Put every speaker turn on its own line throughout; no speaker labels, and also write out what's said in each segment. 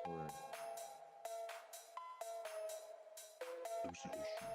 Alright. Let me see this shit.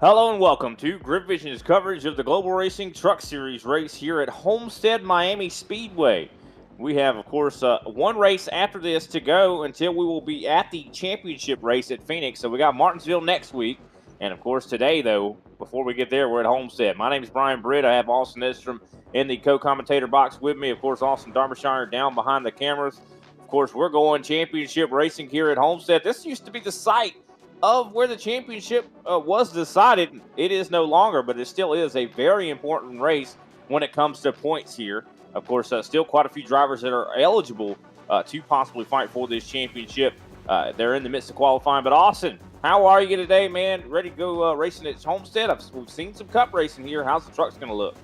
Hello and welcome to Grip Vision's coverage of the Global Racing Truck Series race here at Homestead-Miami Speedway. We have, of course, one race after this to go until we will be at the championship race at Phoenix. So we got Martinsville next week. And, of course, today, though, before we get there, we're at Homestead. My name is Brian Britt. I have Austin Edstrom in the co-commentator box with me. Of course, Austin Darbyshire down behind the cameras. Of course, we're going championship racing here at Homestead. This used to be the site of where the championship was decided. It is no longer, but it still is a very important race when it comes to points here. Of course, still quite a few drivers that are eligible to possibly fight for this championship. They're in the midst of qualifying. But Austin, how are you today, man? Ready to go racing at Homestead? We've seen some cup racing here. How's the trucks going to look?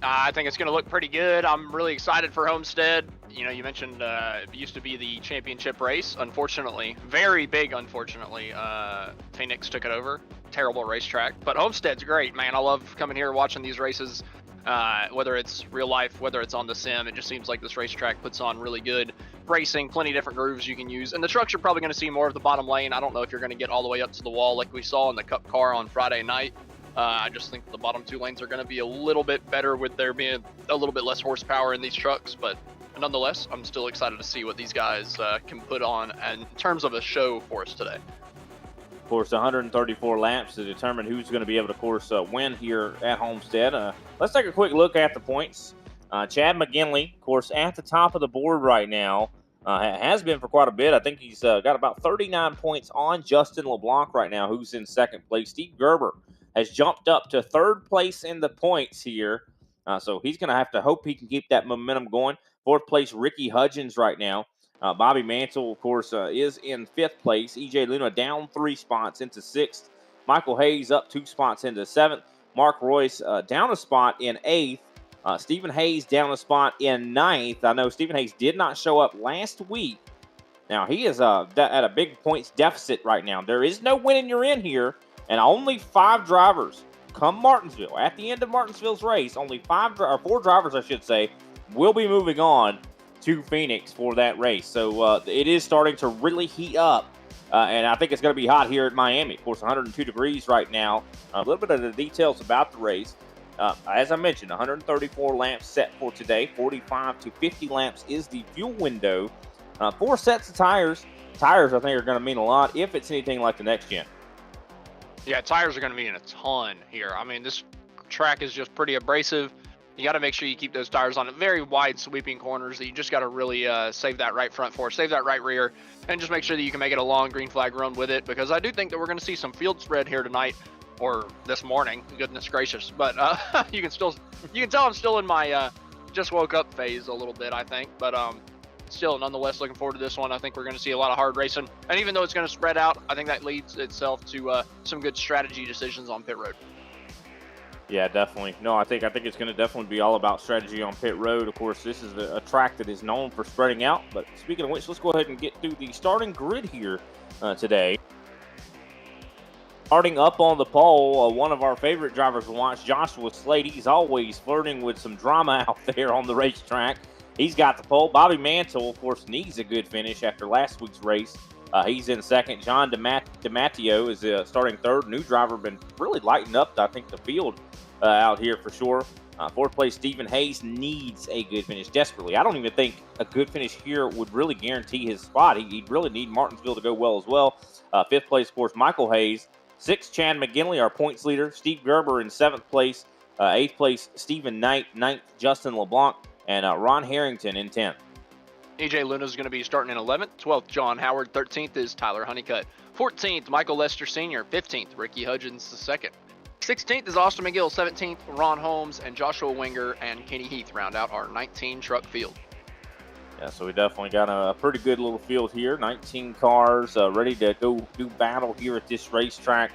I think it's going to look pretty good. I'm really excited for Homestead. You know, you mentioned it used to be the championship race. Unfortunately, very big unfortunately, Phoenix took it over. Terrible racetrack. But Homestead's great, man. I love coming here watching these races, whether it's real life, whether it's on the sim. It just seems like this racetrack puts on really good racing, plenty of different grooves you can use. And the trucks are probably going to see more of the bottom lane. I don't know if you're going to get all the way up to the wall like we saw in the Cup car on Friday night. I just think the bottom two lanes are going to be a little bit better with there being a little bit less horsepower in these trucks. But nonetheless, I'm still excited to see what these guys can put on in terms of a show for us today.
Of course, 134 laps to determine who's going to be able to, of course, win here at Homestead. Let's take a quick look at the points. Chad McGinley, of course, at the top of the board right now. Has been for quite a bit. I think he's got about 39 points on Justin LeBlanc right now, who's in second place. Steve Gerber has jumped up to third place in the points here. So he's going to have to hope he can keep that momentum going. Fourth place, Ricky Hudgens right now. Bobby Mantle, of course, is in fifth place. EJ Luna down 3 spots into sixth. Michael Hayes up 2 spots into seventh. Mark Royce down a spot in eighth. Stephen Hayes down a spot in ninth. I know Stephen Hayes did not show up last week. Now, he is at a big points deficit right now. There is no winning you're in here. And only 5 drivers come Martinsville. At the end of Martinsville's race, only 4 drivers, I should say, will be moving on to Phoenix for that race. So it is starting to really heat up. And I think it's going to be hot here at Miami. Of course, 102 degrees right now. A little bit of the details about the race. As I mentioned, 134 laps set for today. 45 to 50 laps is the fuel window. 4 sets of tires. Tires, I think, are going to mean a lot if it's anything like the next gen.
Yeah, tires are going to be in a ton here. I mean, this track is just pretty abrasive. You got to make sure you keep those tires on very wide sweeping corners that you just got to really save that right front for, save that right rear, and just make sure that you can make it a long green flag run with it, because I do think that we're going to see some field spread here tonight, or this morning, goodness gracious. But you can tell I'm still in my just woke up phase a little bit, I think. But still, nonetheless, looking forward to this one. I think we're going to see a lot of hard racing. And even though it's going to spread out, I think that leads itself to some good strategy decisions on pit road.
Yeah, definitely. No, I think it's going to definitely be all about strategy on pit road. Of course, this is a track that is known for spreading out. But speaking of which, let's go ahead and get through the starting grid here today. Starting up on the pole, one of our favorite drivers to watch, Joshua Slade. He's always flirting with some drama out there on the racetrack. He's got the pole. Bobby Mantle, of course, needs a good finish after last week's race. He's in second. John DiMatteo is starting third. New driver, been really lighting up, I think, the field out here for sure. Fourth place, Stephen Hayes needs a good finish desperately. I don't even think a good finish here would really guarantee his spot. He'd really need Martinsville to go well as well. Fifth place, of course, Michael Hayes. Sixth, Chad McGinley, our points leader. Steve Gerber in seventh place. Eighth place, Stephen Knight. Ninth, Justin LeBlanc. And Ron Harrington in 10th.
EJ Luna is going to be starting in 11th. 12th, John Howard. 13th is Tyler Honeycutt. 14th, Michael Lester Sr. 15th, Ricky Hudgens II. 16th is Austin McGill. 17th, Ron Holmes and Joshua Winger and Kenny Heath round out our 19 truck field.
Yeah, so we definitely got a pretty good little field here. 19 cars ready to go do battle here at this racetrack.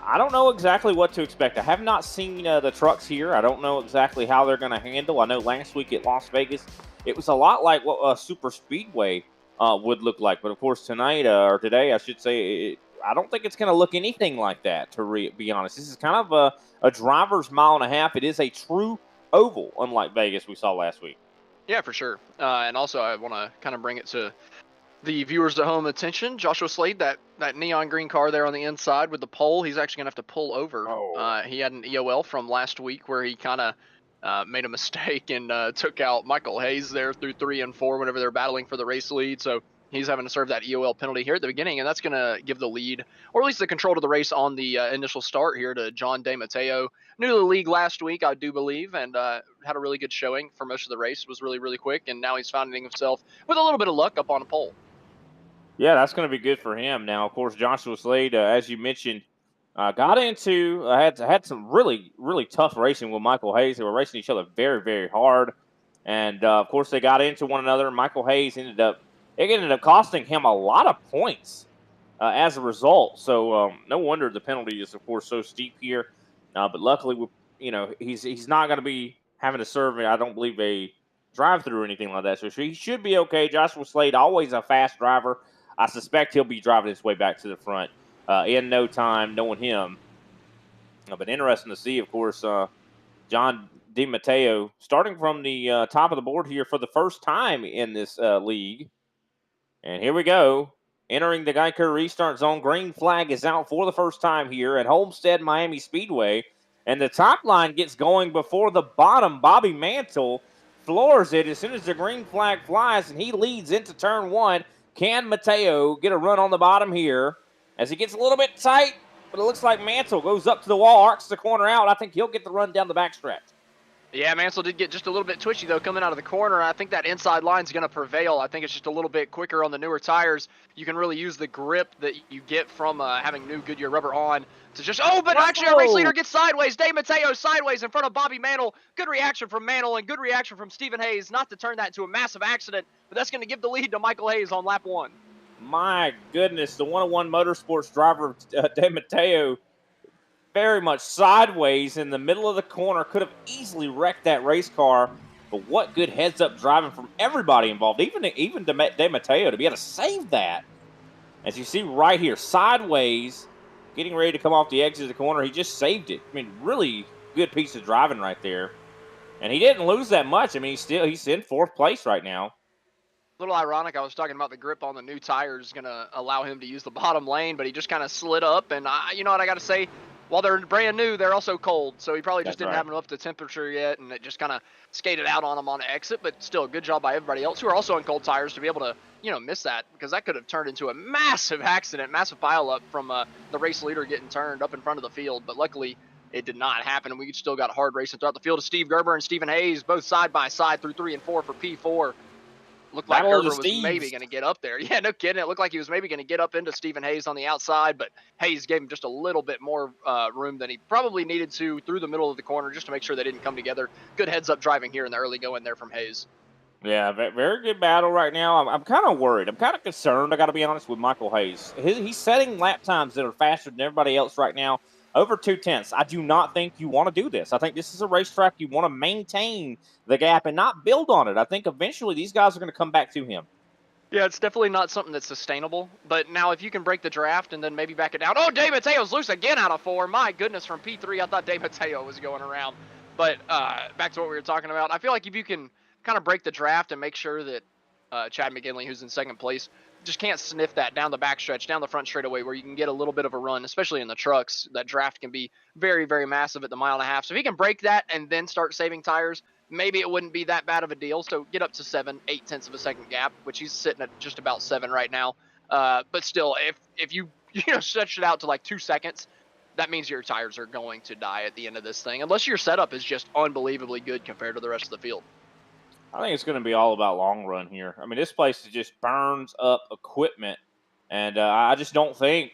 I don't know exactly what to expect. I have not seen the trucks here. I don't know exactly how they're going to handle. I know last week at Las Vegas, it was a lot like what a super speedway would look like. But, of course, tonight or today, I should say, I don't think it's going to look anything like that, to be honest. This is kind of a driver's mile and a half. It is a true oval, unlike Vegas we saw last week.
Yeah, for sure. And also, I want to kind of bring it to the viewers at home attention. Joshua Slade, that neon green car there on the inside with the pole, he's actually going to have to pull over.
Oh.
He had an EOL from last week where he kind of made a mistake and took out Michael Hayes there through 3 and 4 whenever they're battling for the race lead. So he's having to serve that EOL penalty here at the beginning, and that's going to give the lead, or at least the control to the race on the initial start here to John DeMatteo. New to the league last week, I do believe, and had a really good showing for most of the race. Was really, really quick, and now he's finding himself with a little bit of luck up on a pole.
Yeah, that's going to be good for him. Now, of course, Joshua Slade, as you mentioned, got into had some really really tough racing with Michael Hayes. They were racing each other very very hard, and of course they got into one another. Michael Hayes ended up costing him a lot of points as a result. So no wonder the penalty is of course so steep here. But luckily, he's not going to be having to serve. I don't believe a drive-through or anything like that. So he should be okay. Joshua Slade, always a fast driver. I suspect he'll be driving his way back to the front in no time, knowing him. But interesting to see, of course, John DeMatteo starting from the top of the board here for the first time in this league. And here we go. Entering the Geico restart zone. Green flag is out for the first time here at Homestead-Miami Speedway. And the top line gets going before the bottom. Bobby Mantle floors it as soon as the green flag flies, and he leads into turn 1. Can Mateo get a run on the bottom here as he gets a little bit tight, but it looks like Mansell goes up to the wall, arcs the corner out. I think he'll get the run down the backstretch.
Yeah, Mansell did get just a little bit twitchy, though, coming out of the corner. I think that inside line's going to prevail. I think it's just a little bit quicker on the newer tires. You can really use the grip that you get from having new Goodyear rubber on to just... Oh, but actually our race leader gets sideways. DeMatteo sideways in front of Bobby Mantle. Good reaction from Mantle and good reaction from Stephen Hayes, not to turn that into a massive accident, but that's going to give the lead to Michael Hayes on lap 1.
My goodness, the 101 Motorsports driver, DeMatteo, very much sideways in the middle of the corner. Could have easily wrecked that race car, but what good heads-up driving from everybody involved, even DeMatteo, to be able to save that. As you see right here, sideways, getting ready to come off the exit of the corner. He just saved it. I mean, really good piece of driving right there. And he didn't lose that much. I mean, he's in 4th place right now.
A little ironic. I was talking about the grip on the new tires is going to allow him to use the bottom lane, but he just kind of slid up. And you know what I got to say? While they're brand new, they're also cold. So he probably just didn't have enough to temperature yet, and it just kind of skated out on him on the exit. But still, good job by everybody else who are also on cold tires to be able to, miss that, because that could have turned into a massive accident, massive pileup from the race leader getting turned up in front of the field. But luckily, it did not happen, and we still got hard racing throughout the field. Steve Gerber and Stephen Hayes, both side by side through 3 and 4 for P4. Looked like Gerber was maybe going to get up there. Yeah, no kidding. It looked like he was maybe going to get up into Stephen Hayes on the outside, but Hayes gave him just a little bit more room than he probably needed to through the middle of the corner just to make sure they didn't come together. Good heads-up driving here in the early going there from Hayes.
Yeah, very good battle right now. I'm kind of worried. I'm kind of concerned, I got to be honest, with Michael Hayes. He's setting lap times that are faster than everybody else right now. Over 2/10. I do not think you want to do this. I think this is a racetrack you want to maintain the gap and not build on it. I think eventually these guys are going to come back to him.
Yeah, it's definitely not something that's sustainable. But now if you can break the draft and then maybe back it down. Oh, DeMatteo's loose again out of 4. My goodness, from P3, I thought DeMatteo was going around. But back to what we were talking about. I feel like if you can kind of break the draft and make sure that Chad McGinley, who's in 2nd place, just can't sniff that down the backstretch, down the front straightaway where you can get a little bit of a run, especially in the trucks. That draft can be very, very massive at the 1.5 miles. So if he can break that and then start saving tires, maybe it wouldn't be that bad of a deal. So get up to 7, 8/10 of a second gap, which he's sitting at just about 7 right now. But still, if you stretch it out to like 2 seconds, that means your tires are going to die at the end of this thing, unless your setup is just unbelievably good compared to the rest of the field.
I think it's going to be all about long run here. I mean, this place just burns up equipment, and I just don't think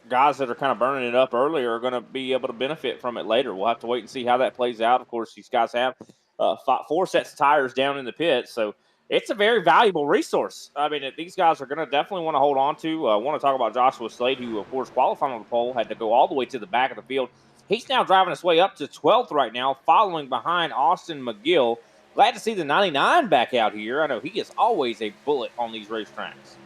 guys that are kind of burning it up earlier are going to be able to benefit from it later. We'll have to wait and see how that plays out. Of course, these guys have 4 sets of tires down in the pit, so it's a very valuable resource. I mean, these guys are going to definitely want to hold on to. I want to talk about Joshua Slade, who, of course, qualified on the pole, had to go all the way to the back of the field. He's now driving his way up to 12th right now, following behind Austin McGill. Glad to see the 99 back out here. I know he is always a bullet on these racetracks.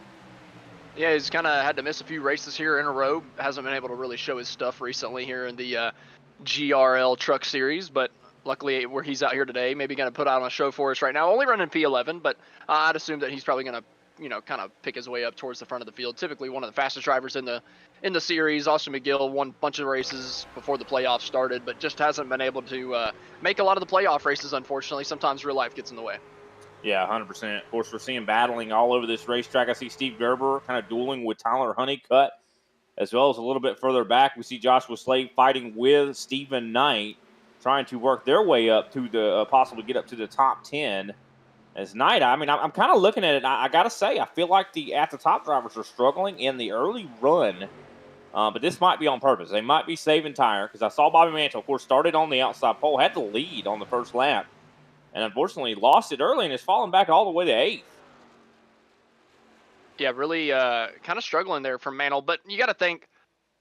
Yeah, he's kind of had to miss a few races here in a row. Hasn't been able to really show his stuff recently here in the GRL Truck Series, but luckily where he's out here today, maybe going to put out on a show for us right now. Only running P11, but I'd assume that he's probably going to kind of pick his way up towards the front of the field. Typically one of the fastest drivers in the series. Austin McGill won a bunch of races before the playoffs started, but just hasn't been able to make a lot of the playoff races, unfortunately. Sometimes real life gets in the way.
Yeah, 100%. Of course, we're seeing battling all over this racetrack. I see Steve Gerber kind of dueling with Tyler Honeycutt, as well as a little bit further back, we see Joshua Slade fighting with Stephen Knight, trying to work their way up to the possibly get up to the top 10. As Knight, I mean, I'm kind of looking at it. I got to say, I feel like the at the top drivers are struggling in the early run, but this might be on purpose. They might be saving tire because I saw Bobby Mantle, of course, started on the outside pole, had the lead on the first lap, and unfortunately lost it early and has fallen back all the way to 8th.
Yeah, really kind of struggling there from Mantle, but you got to think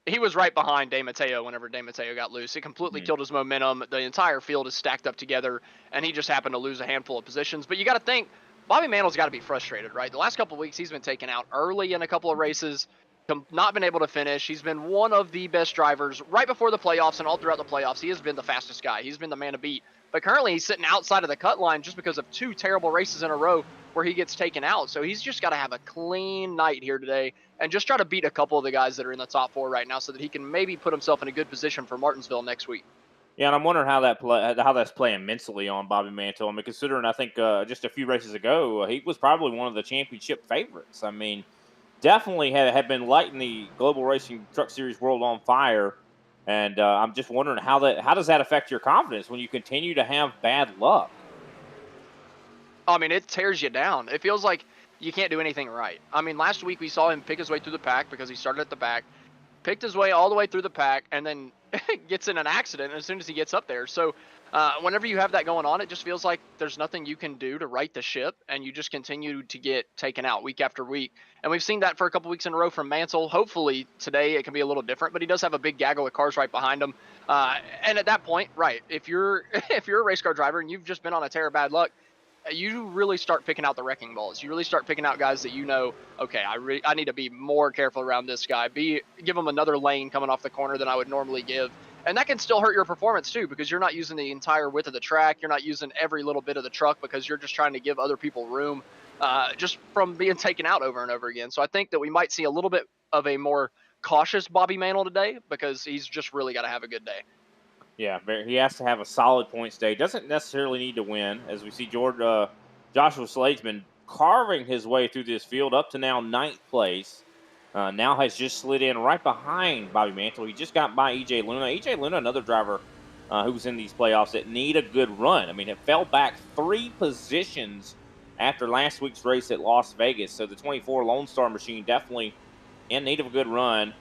he was right behind De Matteo whenever De Matteo got loose. It completely killed his momentum. The entire field is stacked up together, and he just happened to lose a handful of positions. But you got to think, Bobby Mantle's got to be frustrated, right? The last couple of weeks, he's been taken out early in a couple of races, not been able to finish. He's been one of the best drivers right before the playoffs and all throughout the playoffs. He has been the fastest guy. He's been the man to beat. But currently, he's sitting outside of the cut line just because of 2 terrible races in a row where he gets taken out. So he's just got to have a clean night here today and just try to beat a couple of the guys that are in the top 4 right now so that he can maybe put himself in a good position for Martinsville next week.
Yeah, and I'm wondering how that's playing mentally on Bobby Mantle. I mean, considering I think just a few races ago, he was probably one of the championship favorites. I mean, definitely had been lighting the Global Racing Truck Series world on fire. And I'm just wondering how does that affect your confidence when you continue to have bad luck?
I mean, it tears you down. It feels like you can't do anything right. I mean, last week we saw him pick his way through the pack because he started at the back, picked his way all the way through the pack, and then gets in an accident as soon as he gets up there. So whenever you have that going on, it just feels like there's nothing you can do to right the ship, and you just continue to get taken out week after week. And we've seen that for a couple weeks in a row from Mansell. Hopefully today it can be a little different, but he does have a big gaggle of cars right behind him. And at that point, right, if you're a race car driver and you've just been on a tear of bad luck, you really start picking out the wrecking balls. You really start picking out guys that you know, okay, I need to be more careful around this guy. Give him another lane coming off the corner than I would normally give. And that can still hurt your performance too, because you're not using the entire width of the track. You're not using every little bit of the truck because you're just trying to give other people room just from being taken out over and over again. So I think that we might see a little bit of a more cautious Bobby Mantle today because he's just really got to have a good day.
Yeah, he has to have a solid points day. Doesn't necessarily need to win, as we see Joshua Slade's been carving his way through this field up to now 9th place. Now has just slid in right behind Bobby Mantle. He just got by EJ Luna. EJ Luna, another driver who's in these playoffs that need a good run. I mean, it fell back 3 positions after last week's race at Las Vegas. So the 24 Lone Star machine definitely in need of a good run.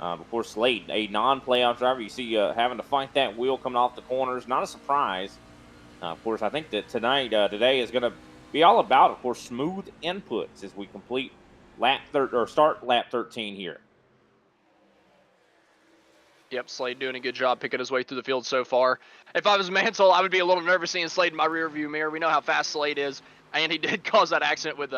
Of course, Slade, a non-playoff driver, you see having to fight that wheel coming off the corners. Not a surprise. Of course, I think that today is going to be all about, of course, smooth inputs as we complete start lap 13 here.
Yep, Slade doing a good job picking his way through the field so far. If I was Mansell, I would be a little nervous seeing Slade in my rearview mirror. We know how fast Slade is, and he did cause that accident with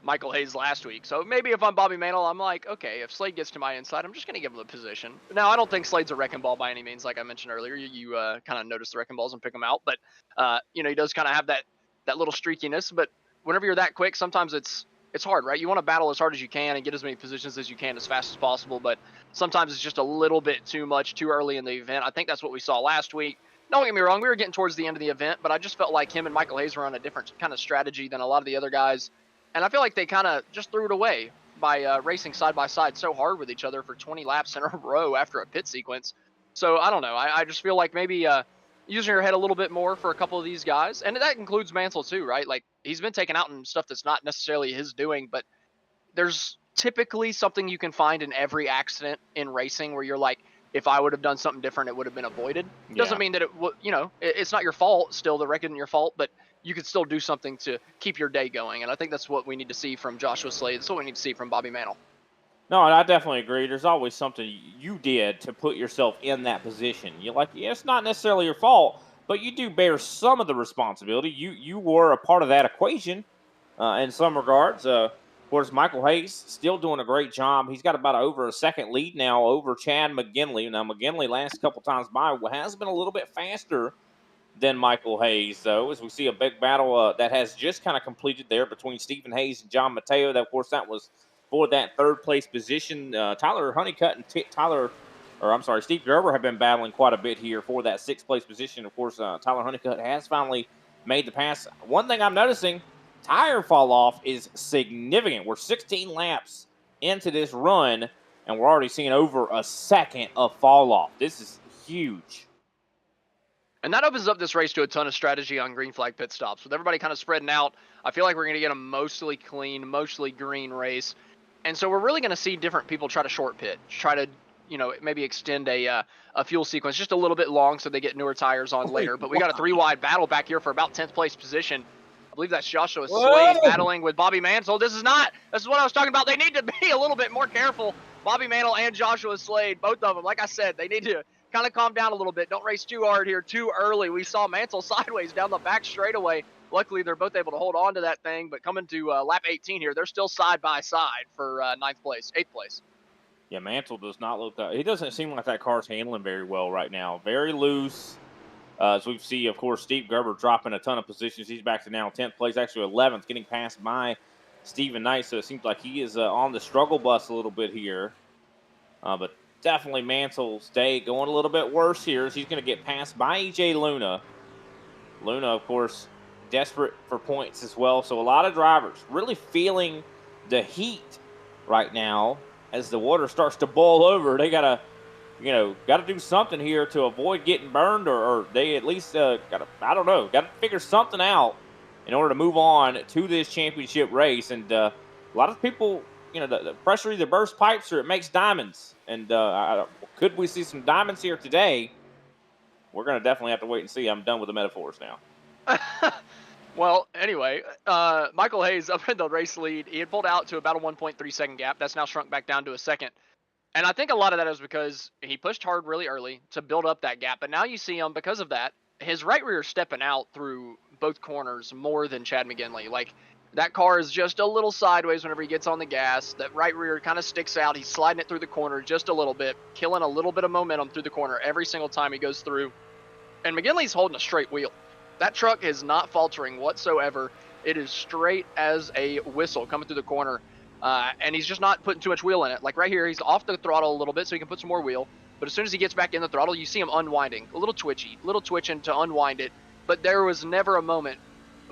Michael Hayes last week. So maybe if I'm Bobby Mantle, I'm like, okay, if Slade gets to my inside, I'm just going to give him the position. Now, I don't think Slade's a wrecking ball by any means. Like I mentioned earlier, you kind of notice the wrecking balls and pick them out. But, he does kind of have that little streakiness. But whenever you're that quick, sometimes it's hard, right? You want to battle as hard as you can and get as many positions as you can as fast as possible. But sometimes it's just a little bit too much, too early in the event. I think that's what we saw last week. Don't get me wrong, we were getting towards the end of the event, but I just felt like him and Michael Hayes were on a different kind of strategy than a lot of the other guys. And I feel like they kind of just threw it away by racing side by side so hard with each other for 20 laps in a row after a pit sequence. So I don't know. I just feel like maybe using your head a little bit more for a couple of these guys. And that includes Mansell too, right? Like he's been taken out in stuff that's not necessarily his doing, but there's typically something you can find in every accident in racing where you're like, if I would have done something different, it would have been avoided. Yeah. Doesn't mean that it's not your fault. Still, the wreck isn't your fault, but you could still do something to keep your day going. And I think that's what we need to see from Joshua Slade. That's what we need to see from Bobby Mantle.
No, I definitely agree. There's always something you did to put yourself in that position. You're like, yeah, it's not necessarily your fault, but you do bear some of the responsibility. You were a part of that equation in some regards. Of course, Michael Hayes still doing a great job. He's got about over a second lead now over Chad McGinley. Now, McGinley last couple times by has been a little bit faster than Michael Hayes, though, as we see a big battle that has just kind of completed there between Stephen Hayes and John Mateo. That, of course, that was for that third place position. Tyler Honeycutt and Steve Gerber have been battling quite a bit here for that sixth place position. Of course, Tyler Honeycutt has finally made the pass. One thing I'm noticing, tire fall off is significant. We're 16 laps into this run, and we're already seeing over a second of fall off. This is huge.
And that opens up this race to a ton of strategy on green flag pit stops. With everybody kind of spreading out, I feel like we're going to get a mostly clean, mostly green race. And so we're really going to see different people try to short pit, try to, maybe extend a fuel sequence just a little bit long so they get newer tires on later. But we got a 3-wide battle back here for about 10th place position. I believe that's Joshua Slade battling with Bobby Mantle. This is what I was talking about. They need to be a little bit more careful. Bobby Mantle and Joshua Slade, both of them, like I said, they need to kind of calm down a little bit. Don't race too hard here too early. We saw Mantle sideways down the back straightaway. Luckily, they're both able to hold on to that thing. But coming to lap 18 here, they're still side by side for 8th place.
Yeah, Mantle does not look that. He doesn't seem like that car's handling very well right now. Very loose. As we see, of course, Steve Gerber dropping a ton of positions. He's back to now 10th place, actually 11th, getting passed by Stephen Knight. So it seems like he is on the struggle bus a little bit here. But definitely Mantle's day going a little bit worse here as he's going to get passed by EJ Luna. Luna, of course, desperate for points as well. So a lot of drivers really feeling the heat right now as the water starts to boil over. They got to do something here to avoid getting burned, or they at least got to figure something out in order to move on to this championship race. And a lot of people, the pressure either bursts pipes or it makes diamonds. And could we see some diamonds here today? We're going to definitely have to wait and see. I'm done with the metaphors now.
Well, anyway, Michael Hayes up in the race lead. He had pulled out to about a 1.3 second gap. That's now shrunk back down to a second. And I think a lot of that is because he pushed hard really early to build up that gap. But now you see him, because of that, his right rear stepping out through both corners more than Chad McGinley. Like, that car is just a little sideways whenever he gets on the gas. That right rear kind of sticks out. He's sliding it through the corner just a little bit, killing a little bit of momentum through the corner every single time he goes through. And McGinley's holding a straight wheel. That truck is not faltering whatsoever. It is straight as a whistle coming through the corner. And he's just not putting too much wheel in it. Like right here, he's off the throttle a little bit so he can put some more wheel. But as soon as he gets back in the throttle, you see him unwinding. A little twitching to unwind it. But there was never a moment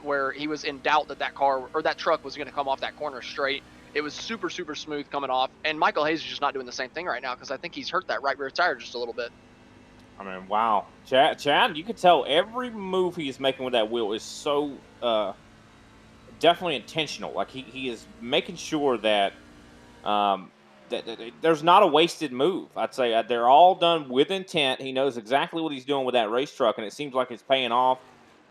where he was in doubt that that car or that truck was going to come off that corner straight. It was super, super smooth coming off. And Michael Hayes is just not doing the same thing right now because I think he's hurt that right rear tire just a little bit.
I mean, wow. Chad, you could tell every move he is making with that wheel is so definitely intentional. Like he is making sure that that there's not a wasted move. I'd say they're all done with intent. He knows exactly what he's doing with that race truck, and it seems like it's paying off.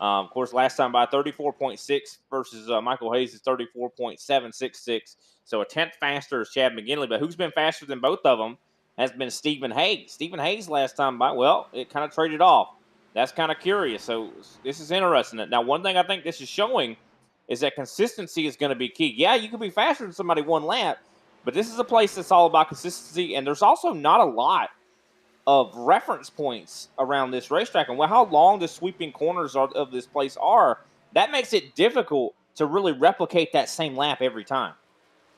Of course, last time by 34.6 versus Michael Hayes is 34.766. So a tenth faster is Chad McGinley, but who's been faster than both of them has been Stephen Hayes. Stephen Hayes last time by, well, it kind of traded off. That's kind of curious. So this is interesting. Now, one thing I think this is showing is that consistency is going to be key. Yeah, you could be faster than somebody one lap, but this is a place that's all about consistency, and there's also not a lot of reference points around this racetrack. And how long the sweeping corners of this place are, that makes it difficult to really replicate that same lap every time.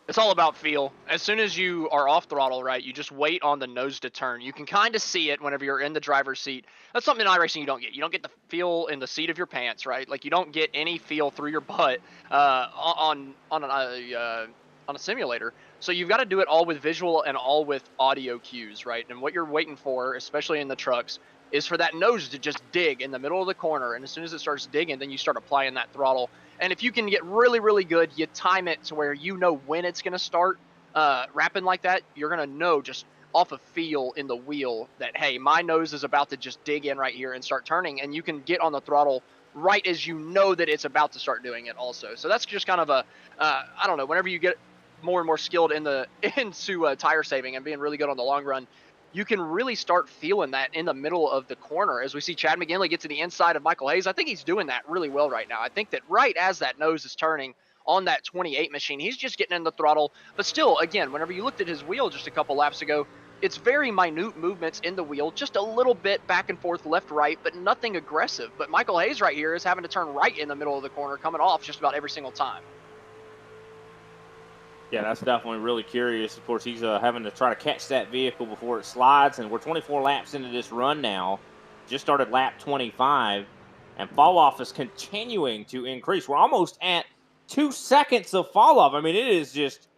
It's all about feel. As soon as you are off throttle, right, you just wait on the nose to turn. You can kind of see it whenever you're in the driver's seat. That's something in iRacing you don't get. You don't get the feel in the seat of your pants, right? Like, you don't get any feel through your butt on a simulator. So you've got to do it all with visual and all with audio cues, right? And what you're waiting for, especially in the trucks, is for that nose to just dig in the middle of the corner. And as soon as it starts digging, then you start applying that throttle. And if you can get really, really good, you time it to where you know when it's going to start wrapping like that, you're going to know just off of feel in the wheel that, hey, my nose is about to just dig in right here and start turning. And you can get on the throttle right as you know that it's about to start doing it also. So that's just kind of a, I don't know, whenever you get more and more skilled into tire saving and being really good on the long run, you can really start feeling that in the middle of the corner. As we see Chad McGinley get to the inside of Michael Hayes, I think he's doing that really well right now. I think that right as that nose is turning on that 28 machine, he's just getting in the throttle. But still, again, whenever you looked at his wheel just a couple laps ago, it's very minute movements in the wheel, just a little bit back and forth, left, right, but nothing aggressive. But Michael Hayes right here is having to turn right in the middle of the corner, coming off just about every single time.
Yeah, that's definitely really curious. Of course, he's having to try to catch that vehicle before it slides, and we're 24 laps into this run now. Just started lap 25, and fall off is continuing to increase. We're almost at 2 seconds of fall off. I mean, it is just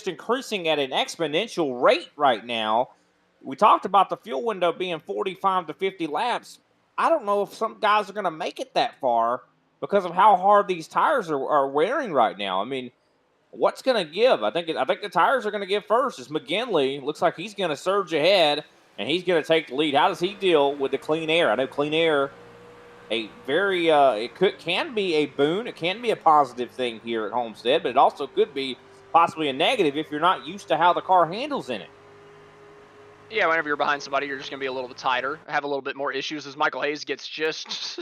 increasing at an exponential rate right now. We talked about the fuel window being 45 to 50 laps. I don't know if some guys are going to make it that far because of how hard these tires are wearing right now. I mean, what's going to give? I think the tires are going to give first. It's McGinley. Looks like he's going to surge ahead, and he's going to take the lead. How does he deal with the clean air? I know clean air, a very can be a boon. It can be a positive thing here at Homestead, but it also could be possibly a negative if you're not used to how the car handles in it.
Yeah, whenever you're behind somebody, you're just going to be a little bit tighter, have a little bit more issues as Michael Hayes gets just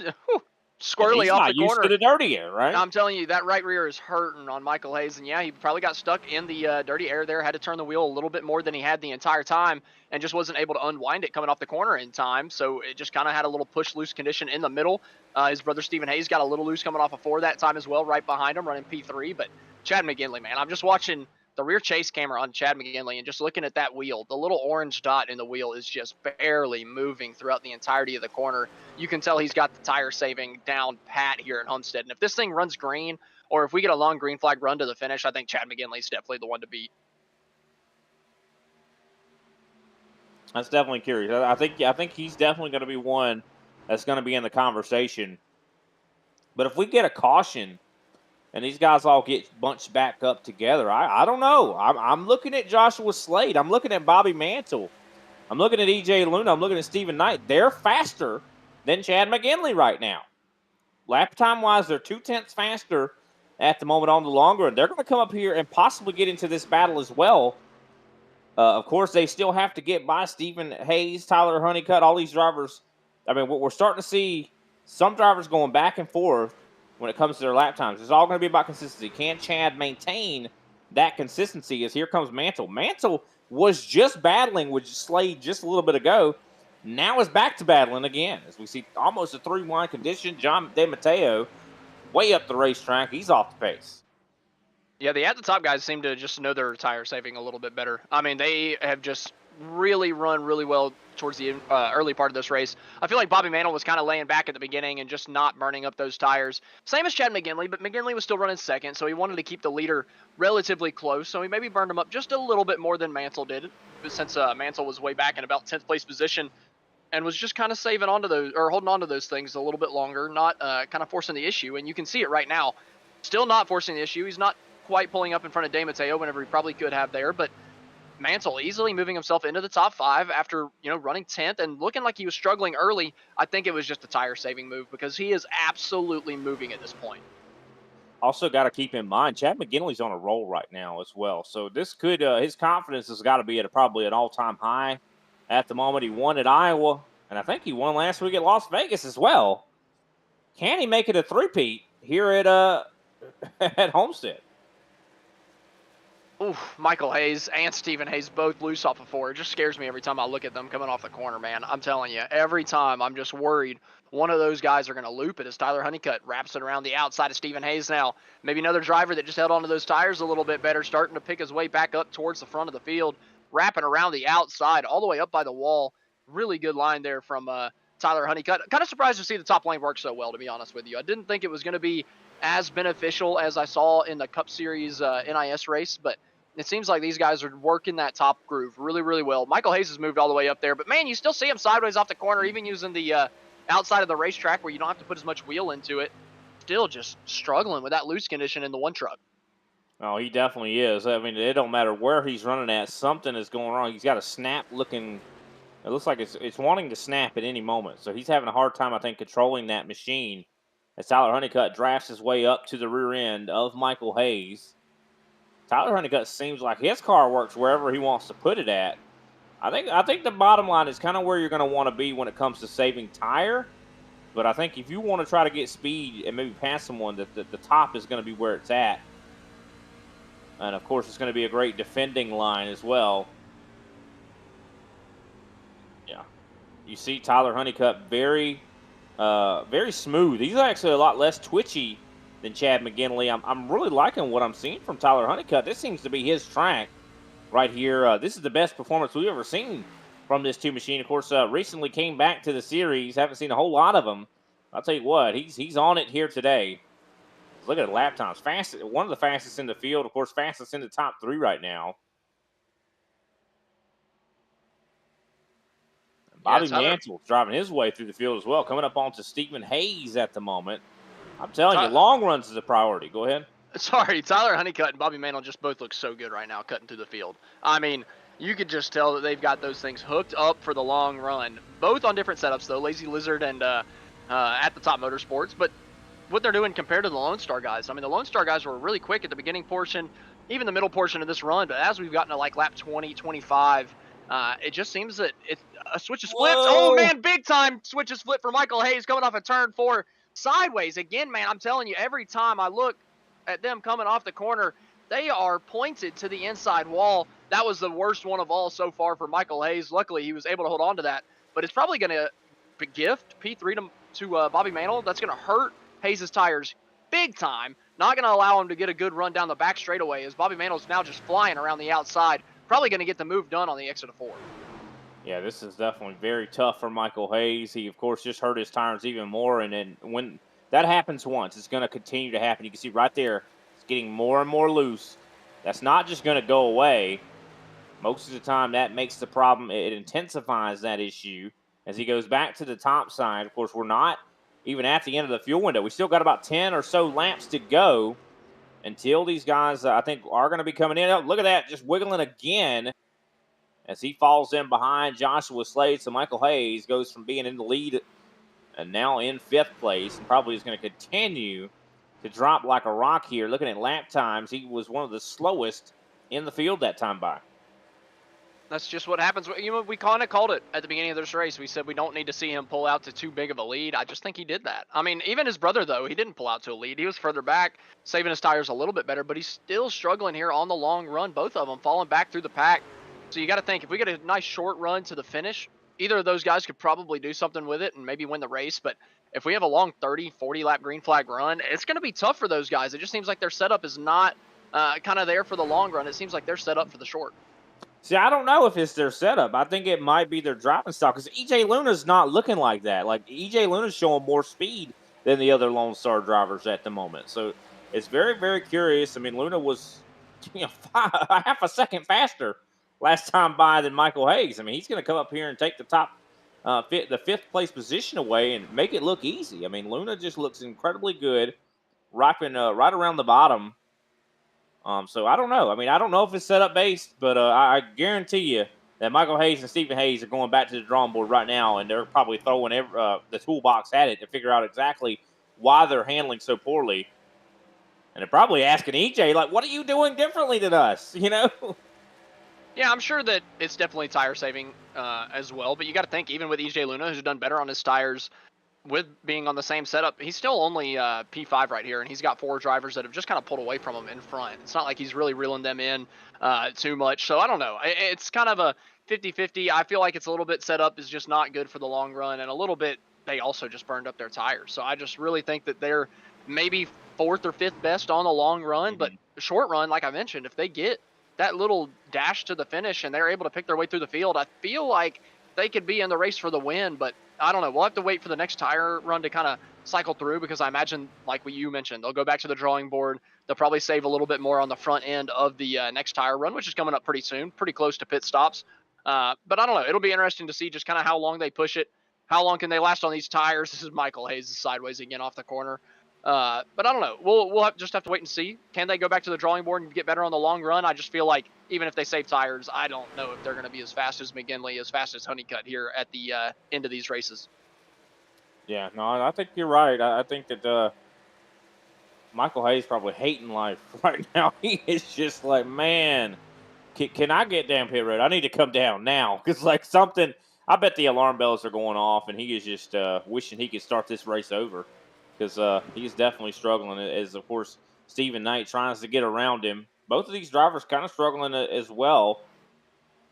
squirrely off the corner.
He's not used to the dirty air, right?
I'm telling you, that right rear is hurting on Michael Hayes. And yeah, he probably got stuck in the dirty air there, had to turn the wheel a little bit more than he had the entire time, and just wasn't able to unwind it coming off the corner in time. So it just kind of had a little push loose condition in the middle. His brother Stephen Hayes got a little loose coming off of 4 that time as well, right behind him, running P3. But Chad McGinley, man, I'm just watching the rear chase camera on Chad McGinley and just looking at that wheel. The little orange dot in the wheel is just barely moving throughout the entirety of the corner. You can tell he's got the tire saving down pat here at Homestead. And if this thing runs green, or if we get a long green flag run to the finish, I think Chad McGinley's definitely the one to beat.
That's definitely curious. I think he's definitely going to be one that's going to be in the conversation. But if we get a caution and these guys all get bunched back up together, I don't know. I'm looking at Joshua Slade. I'm looking at Bobby Mantle. I'm looking at EJ Luna. I'm looking at Stephen Knight. They're faster than Chad McGinley right now. Lap time-wise, they're 2/10 faster at the moment on the longer, and they're going to come up here and possibly get into this battle as well. Of course, they still have to get by Stephen Hayes, Tyler Honeycutt, all these drivers. I mean, we're starting to see some drivers going back and forth when it comes to their lap times. It's all going to be about consistency. Can Chad maintain that consistency as here comes Mantle? Mantle was just battling with Slade just a little bit ago. Now is back to battling again as we see almost a 3-1 condition. John DeMatteo way up the racetrack. He's off the pace.
Yeah, the at-the-top guys seem to just know their tire saving a little bit better. I mean, they have just really run really well towards the early part of this race. I feel like Bobby Mantle was kind of laying back at the beginning and just not burning up those tires. Same as Chad McGinley, but McGinley was still running second, so he wanted to keep the leader relatively close, so he maybe burned him up just a little bit more than Mansell did, since Mansell was way back in about 10th place position and was just kind of saving onto those, or holding on to those things a little bit longer, not kind of forcing the issue. And you can see it right now. Still not forcing the issue. He's not quite pulling up in front of DeMatteo whenever he probably could have there, but Mansell easily moving himself into the top 5 after, running 10th and looking like he was struggling early. I think it was just a tire saving move because he is absolutely moving at this point.
Also got to keep in mind, Chad McGinley's on a roll right now as well. So this could, his confidence has got to be at probably an all-time high at the moment. He won at Iowa, and I think he won last week at Las Vegas as well. Can he make it a three-peat here at at Homestead?
Ooh, Michael Hayes and Stephen Hayes both loose off of 4. It just scares me every time I look at them coming off the corner, man. I'm telling you, every time I'm just worried one of those guys are going to loop it as Tyler Honeycutt wraps it around the outside of Stephen Hayes now. Maybe another driver that just held onto those tires a little bit better, starting to pick his way back up towards the front of the field, wrapping around the outside all the way up by the wall. Really good line there from Tyler Honeycutt. Kind of surprised to see the top lane work so well, to be honest with you. I didn't think it was going to be as beneficial as I saw in the Cup Series NIS race, but it seems like these guys are working that top groove really, really well. Michael Hayes has moved all the way up there, but man, you still see him sideways off the corner, even using the outside of the racetrack where you don't have to put as much wheel into it. Still just struggling with that loose condition in the one truck.
Oh, he definitely is. I mean, it don't matter where he's running at. Something is going wrong. He's got a snap looking. It looks like it's wanting to snap at any moment. So he's having a hard time, I think, controlling that machine. As Tyler Honeycutt drafts his way up to the rear end of Michael Hayes. Tyler Honeycutt seems like his car works wherever he wants to put it at. I think the bottom line is kind of where you're going to want to be when it comes to saving tire. But I think if you want to try to get speed and maybe pass someone, the top is going to be where it's at. And, of course, it's going to be a great defending line as well. you see Tyler Honeycutt very smooth. He's actually a lot less twitchy than Chad McGinley. I'm really liking what I'm seeing from Tyler Honeycutt. This seems to be his track right here. This is the best performance we've ever seen from this two machine. Of course, recently came back to the series. Haven't seen a whole lot of him. I'll tell you what, he's on it here today. Look at the lap times. Fastest, one of the fastest in the field. Of course, fastest in the top 3 right now. Bobby Mantle's driving his way through the field as well, coming up onto Stephen Hayes at the moment. I'm telling you, long runs is a priority. Go ahead.
Sorry, Tyler Honeycutt and Bobby Mantle just both look so good right now cutting through the field. I mean, you could just tell that they've got those things hooked up for the long run. Both on different setups, though, Lazy Lizard and at the Top Motorsports. But what they're doing compared to the Lone Star guys, I mean, the Lone Star guys were really quick at the beginning portion, even the middle portion of this run. But as we've gotten to like lap 20, 25, it just seems that a switch is flipped. Oh, man, big time switch is flipped for Michael Hayes coming off a turn 4 sideways. Again, man, I'm telling you, every time I look at them coming off the corner, they are pointed to the inside wall. That was the worst one of all so far for Michael Hayes. Luckily, he was able to hold on to that. But it's probably going to gift P3 to Bobby Mantle. That's going to hurt Hayes' tires big time. Not going to allow him to get a good run down the back straightaway as Bobby Mantle's now just flying around the outside. Probably going to get the move done on the exit of 4.
Yeah, this is definitely very tough for Michael Hayes. He, of course, just hurt his tires even more. And then when that happens once, it's going to continue to happen. You can see right there, it's getting more and more loose. That's not just going to go away. Most of the time, that makes the problem. It intensifies that issue as he goes back to the top side. Of course, we're not even at the end of the fuel window. We still got about 10 or so laps to go until these guys, I think, are going to be coming in. Oh, look at that, just wiggling again as he falls in behind Joshua Slade. So Michael Hayes goes from being in the lead and now in 5th place, and probably is going to continue to drop like a rock here. Looking at lap times, he was one of the slowest in the field that time by.
That's just what happens. You know, we kind of called it at the beginning of this race. We said we don't need to see him pull out to too big of a lead. I just think he did that. I mean, even his brother, though, he didn't pull out to a lead. He was further back, saving his tires a little bit better, but he's still struggling here on the long run. Both of them falling back through the pack. So you got to think, if we get a nice short run to the finish, either of those guys could probably do something with it and maybe win the race. But if we have a long 30, 40-lap green flag run, it's going to be tough for those guys. It just seems like their setup is not kind of there for the long run. It seems like they're set up for the short.
See, I don't know if it's their setup. I think it might be their driving style because EJ Luna's not looking like that. Like, EJ Luna's showing more speed than the other Lone Star drivers at the moment. So it's very, very curious. I mean, Luna was half a second faster last time by than Michael Hayes. I mean, he's going to come up here and take the top, the 5th place position away and make it look easy. I mean, Luna just looks incredibly good, right around the bottom. So I don't know. I mean, I don't know if it's setup based, but I guarantee you that Michael Hayes and Stephen Hayes are going back to the drawing board right now, and they're probably throwing the toolbox at it to figure out exactly why they're handling so poorly. And they're probably asking EJ, like, what are you doing differently than us? You know?
Yeah, I'm sure that it's definitely tire saving as well. But you got to think, even with EJ Luna, who's done better on his tires with being on the same setup, he's still only P5 right here, and he's got 4 drivers that have just kind of pulled away from him in front. It's not like he's really reeling them in too much. So I don't know. It's kind of a 50-50. I feel like it's a little bit set up is just not good for the long run, and a little bit they also just burned up their tires. So I just really think that they're maybe 4th or 5th best on the long run, but the short run, like I mentioned, if they get that little dash to the finish and they're able to pick their way through the field, I feel like they could be in the race for the win. But I don't know. We'll have to wait for the next tire run to kind of cycle through, because I imagine, like what you mentioned, they'll go back to the drawing board. They'll probably save a little bit more on the front end of the next tire run, which is coming up pretty soon, pretty close to pit stops. But I don't know. It'll be interesting to see just kind of how long they push it. How long can they last on these tires? This is Michael Hayes sideways again off the corner. But I don't know. We'll just have to wait and see. Can they go back to the drawing board and get better on the long run? I just feel like even if they save tires, I don't know if they're going to be as fast as McGinley, as fast as Honeycutt here at the end of these races.
Yeah, no, I think you're right. I think that Michael Hayes probably hating life right now. He is just like, man, can I get down pit road? I need to come down now, because like something. I bet the alarm bells are going off, and he is just wishing he could start this race over, because he's definitely struggling. As of course Stephen Knight tries to get around him. Both of these drivers kind of struggling as well.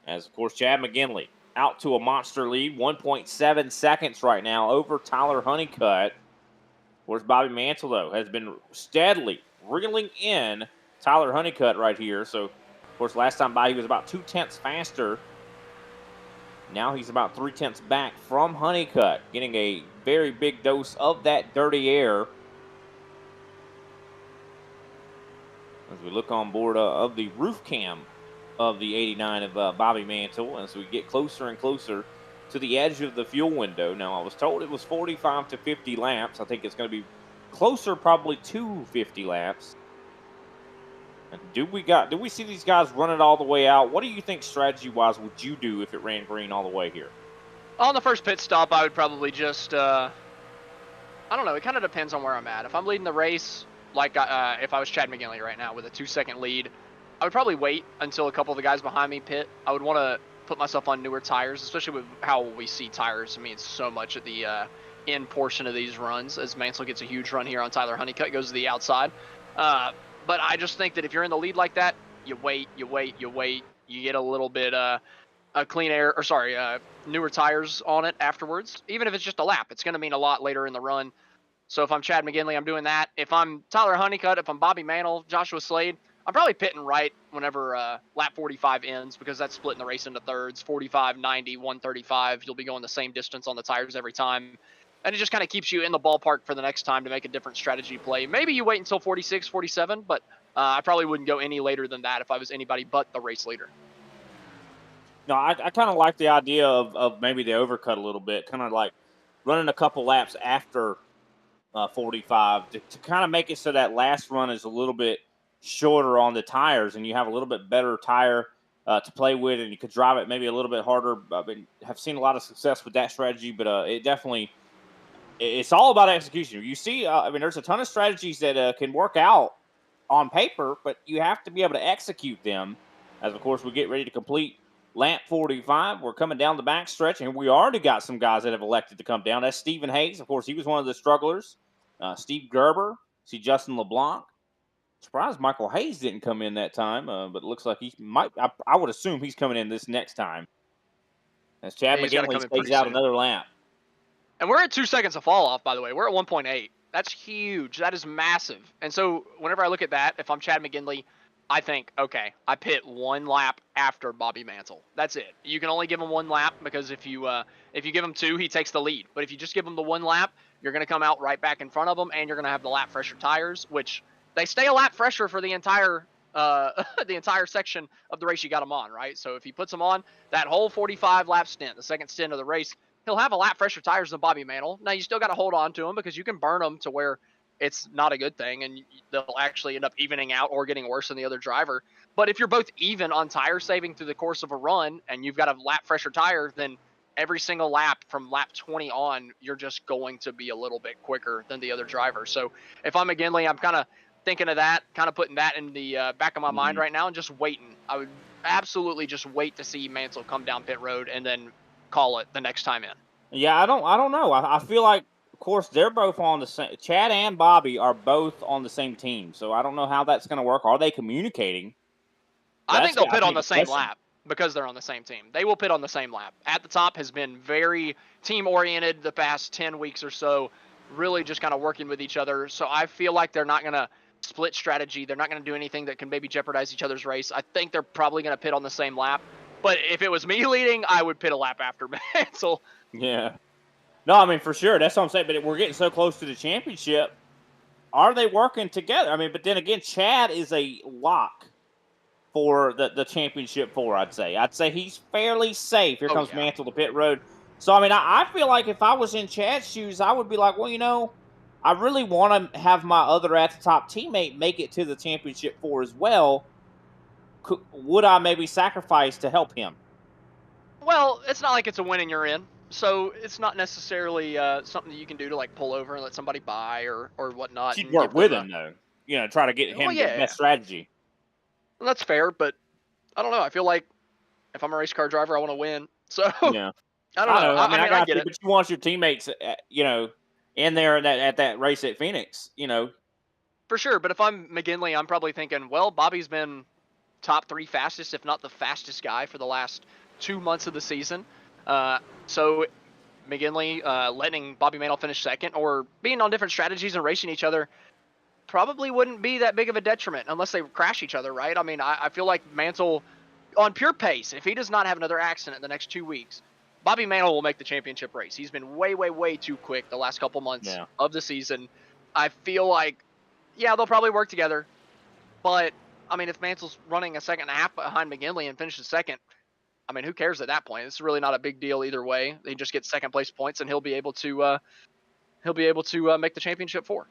As of course Chad McGinley out to a monster lead, 1.7 seconds right now over Tyler Honeycutt. Where's Bobby Mantle, though, has been steadily reeling in Tyler Honeycutt right here. So, of course, last time by he was about 0.2 faster. Now he's about 0.3 back from Honeycutt, getting a very big dose of that dirty air. As we look on board of the roof cam of the 89 of Bobby Mantle, as we get closer and closer to the edge of the fuel window. Now, I was told it was 45 to 50 laps. I think it's going to be closer probably to 50 laps. And do we see these guys run it all the way out? What do you think strategy-wise would you do if it ran green all the way here?
On the first pit stop, I would probably just, I don't know. It kind of depends on where I'm at. If I'm leading the race, like if I was Chad McGinley right now with a 2-second lead, I would probably wait until a couple of the guys behind me pit. I would want to put myself on newer tires, especially with how we see tires. I mean, it's so much at the end portion of these runs, as Mansell gets a huge run here on Tyler Honeycutt, goes to the outside. But I just think that if you're in the lead like that, you wait. You get a little bit newer tires on it afterwards. Even if it's just a lap, it's going to mean a lot later in the run. So if I'm Chad McGinley, I'm doing that. If I'm Tyler Honeycutt, if I'm Bobby Mantle, Joshua Slade, I'm probably pitting right whenever lap 45 ends, because that's splitting the race into thirds, 45, 90, 135. You'll be going the same distance on the tires every time. And it just kind of keeps you in the ballpark for the next time to make a different strategy play. Maybe you wait until 46, 47, but I probably wouldn't go any later than that if I was anybody but the race leader.
No, I kind of like the idea of maybe the overcut a little bit, kind of like running a couple laps after 45 to kind of make it so that last run is a little bit shorter on the tires and you have a little bit better tire to play with, and you could drive it maybe a little bit harder. I mean, have seen a lot of success with that strategy, but it definitely, it's all about execution. You see, I mean, there's a ton of strategies that can work out on paper, but you have to be able to execute them. As, of course, we get ready to complete lap 45. We're coming down the back stretch, and we already got some guys that have elected to come down. That's Stephen Hayes. Of course, he was one of the strugglers. Steve Gerber. See Justin LeBlanc. Surprised Michael Hayes didn't come in that time, but it looks like he might. I would assume he's coming in this next time. As Chad McGinley stays out another lap.
And we're at 2 seconds of fall off, by the way. We're at 1.8. That's huge. That is massive. And so whenever I look at that, if I'm Chad McGinley, I think, okay, I pit 1 lap after Bobby Mantle. That's it. You can only give him 1 lap, because if you give him 2, he takes the lead. But if you just give him the 1 lap, you're going to come out right back in front of him, and you're going to have the lap fresher tires, which they stay a lap fresher for the entire the entire section of the race you got them on, right? So if he puts them on that whole 45 lap stint, the second stint of the race, he'll have a lap fresher tires than Bobby Mantle. Now, you still got to hold on to them, because you can burn them to where it's not a good thing, and they'll actually end up evening out or getting worse than the other driver. But if you're both even on tire saving through the course of a run, and you've got a lap fresher tire, then every single lap from lap 20 on, you're just going to be a little bit quicker than the other driver. So if I'm McGinley, I'm kind of thinking of that, kind of putting that in the back of my mind right now, and just waiting. I would absolutely just wait to see Mansell come down pit road and then call it the next time in.
Yeah, I don't know. I feel like, of course, they're both on the same. Chad and Bobby are both on the same team, so I don't know how that's going to work. Are they communicating?
I think they'll pit on the same lap, because they're on the same team. They will pit on the same lap. At the Top has been very team-oriented the past 10 weeks or so, really just kind of working with each other. So I feel like they're not going to split strategy. They're not going to do anything that can maybe jeopardize each other's race. I think they're probably going to pit on the same lap. But if it was me leading, I would pit a lap after Mansell.
Yeah. No, I mean, for sure. That's what I'm saying. But we're getting so close to the championship. Are they working together? I mean, but then again, Chad is a lock for the championship 4, I'd say. I'd say he's fairly safe. Here comes Mansell to pit road. So, I mean, I feel like if I was in Chad's shoes, I would be like, well, you know, I really want to have my other at the top teammate make it to the championship 4 as well. Would I maybe sacrifice to help him?
Well, it's not like it's a win and you're in. So it's not necessarily something that you can do to like pull over and let somebody by or whatnot.
You'd work with him though. You know, try to get him the best strategy.
Well, that's fair, but I don't know. I feel like if I'm a race car driver, I want to win. So
yeah,
I don't know. I mean, I get it.
But you want your teammates, you know, in there at that race at Phoenix, you know.
For sure, but if I'm McGinley, I'm probably thinking, well, Bobby's been top 3 fastest, if not the fastest guy for the last 2 months of the season. So McGinley letting Bobby Mantle finish second or being on different strategies and racing each other probably wouldn't be that big of a detriment unless they crash each other, right? I mean, I feel like Mantle, on pure pace, if he does not have another accident in the next 2 weeks, Bobby Mantle will make the championship race. He's been way, way, way too quick the last couple months of the season. I feel like, yeah, they'll probably work together. But, I mean, if Mantle's running a second and a half behind McGinley and finishes second, I mean, who cares at that point? It's really not a big deal either way. They just get second place points, and he'll be able to make the championship 4.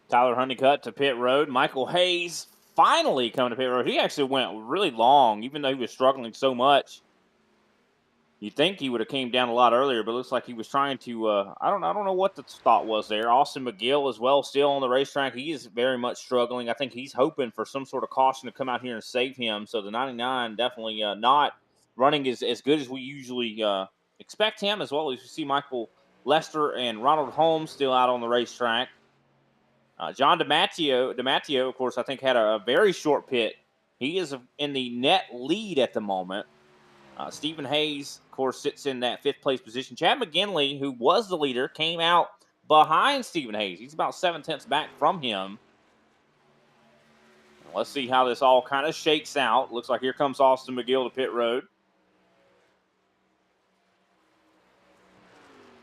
Tyler Honeycutt to pit road. Michael Hayes finally coming to pit road. He actually went really long, even though he was struggling so much. You'd think he would have came down a lot earlier, but it looks like he was trying to. I don't know what the thought was there. Austin McGill as well, still on the racetrack. He is very much struggling. I think he's hoping for some sort of caution to come out here and save him. So the 99 definitely not running as good as we usually expect him. As well as we see Michael Lester and Ronald Holmes still out on the racetrack. John DiMatteo, of course, I think had a very short pit. He is in the net lead at the moment. Stephen Hayes, of course, sits in that 5th place position. Chad McGinley, who was the leader, came out behind Stephen Hayes. He's about 7/10 back from him. Let's see how this all kind of shakes out. Looks like here comes Austin McGill to pit road.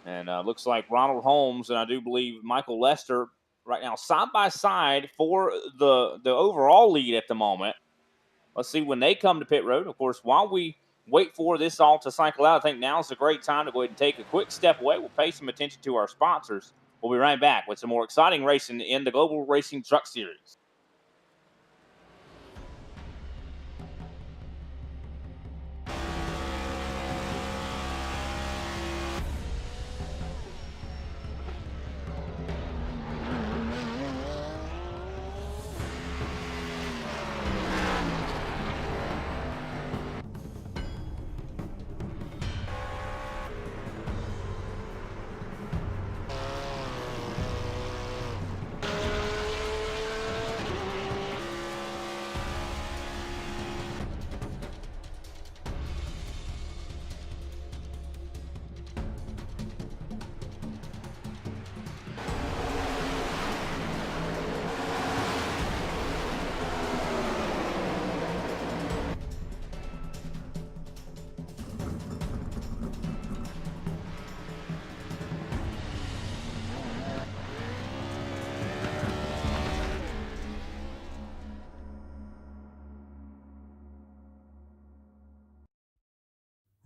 And looks like Ronald Holmes and I do believe Michael Lester right now side by side for the overall lead at the moment. Let's see when they come to pit road. Of course, while we wait for this all to cycle out, I think now is a great time to go ahead and take a quick step away. We'll pay some attention to our sponsors. We'll be right back with some more exciting racing in the Global Racing Truck Series.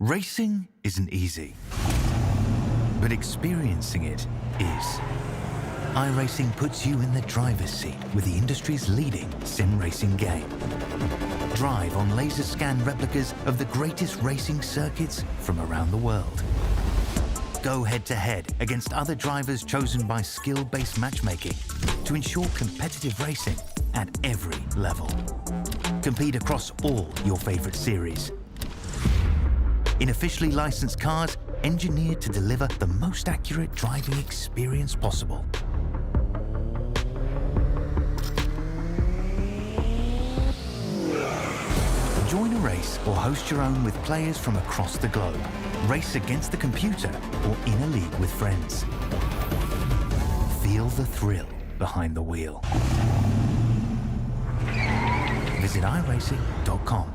Racing isn't easy, but experiencing it is. iRacing puts you in the driver's seat with the industry's leading sim racing game. Drive on laser scan replicas of the greatest racing circuits from around the world. Go head-to-head against other drivers chosen by skill-based matchmaking to ensure competitive racing at every level. Compete across all your favorite series in officially licensed cars engineered to deliver the most accurate driving experience possible. Join a race or host your own with players from across the globe. Race against the computer or in a league with friends. Feel the thrill behind the wheel. Visit iRacing.com.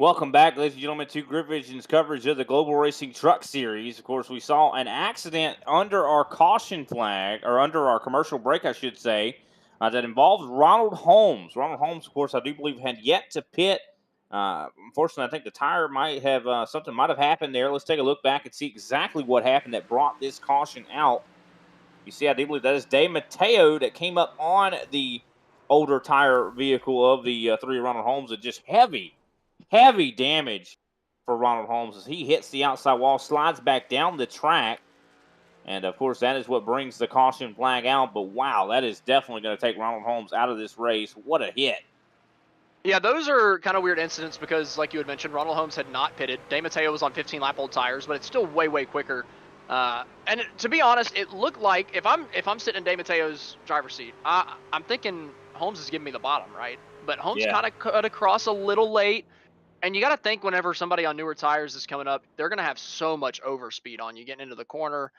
Welcome back, ladies and gentlemen, to Grip Vision's coverage of the Global Racing Truck Series. Of course, we saw an accident under our caution flag, or under our commercial break, I should say, that involved Ronald Holmes. Ronald Holmes, of course, I do believe had yet to pit. Unfortunately, I think the tire might have, something might have happened there. Let's take a look back and see exactly what happened that brought this caution out. You see, I do believe that is Dave Mateo that came up on the older tire vehicle of the three Ronald Holmes, and just heavy damage for Ronald Holmes as he hits the outside wall, slides back down the track. And, of course, that is what brings the caution flag out. But, wow, that is definitely going to take Ronald Holmes out of this race. What a hit.
Yeah, those are kind of weird incidents because, like you had mentioned, Ronald Holmes had not pitted. Dave Mateo was on 15-lap-old tires, but it's still way quicker. To be honest, it looked like if I'm sitting in Dave Mateo's driver's seat, I'm thinking Holmes is giving me the bottom, right? But Holmes kind of cut across a little late. And you got to think whenever somebody on newer tires is coming up, they're going to have so much overspeed on you getting into the corner.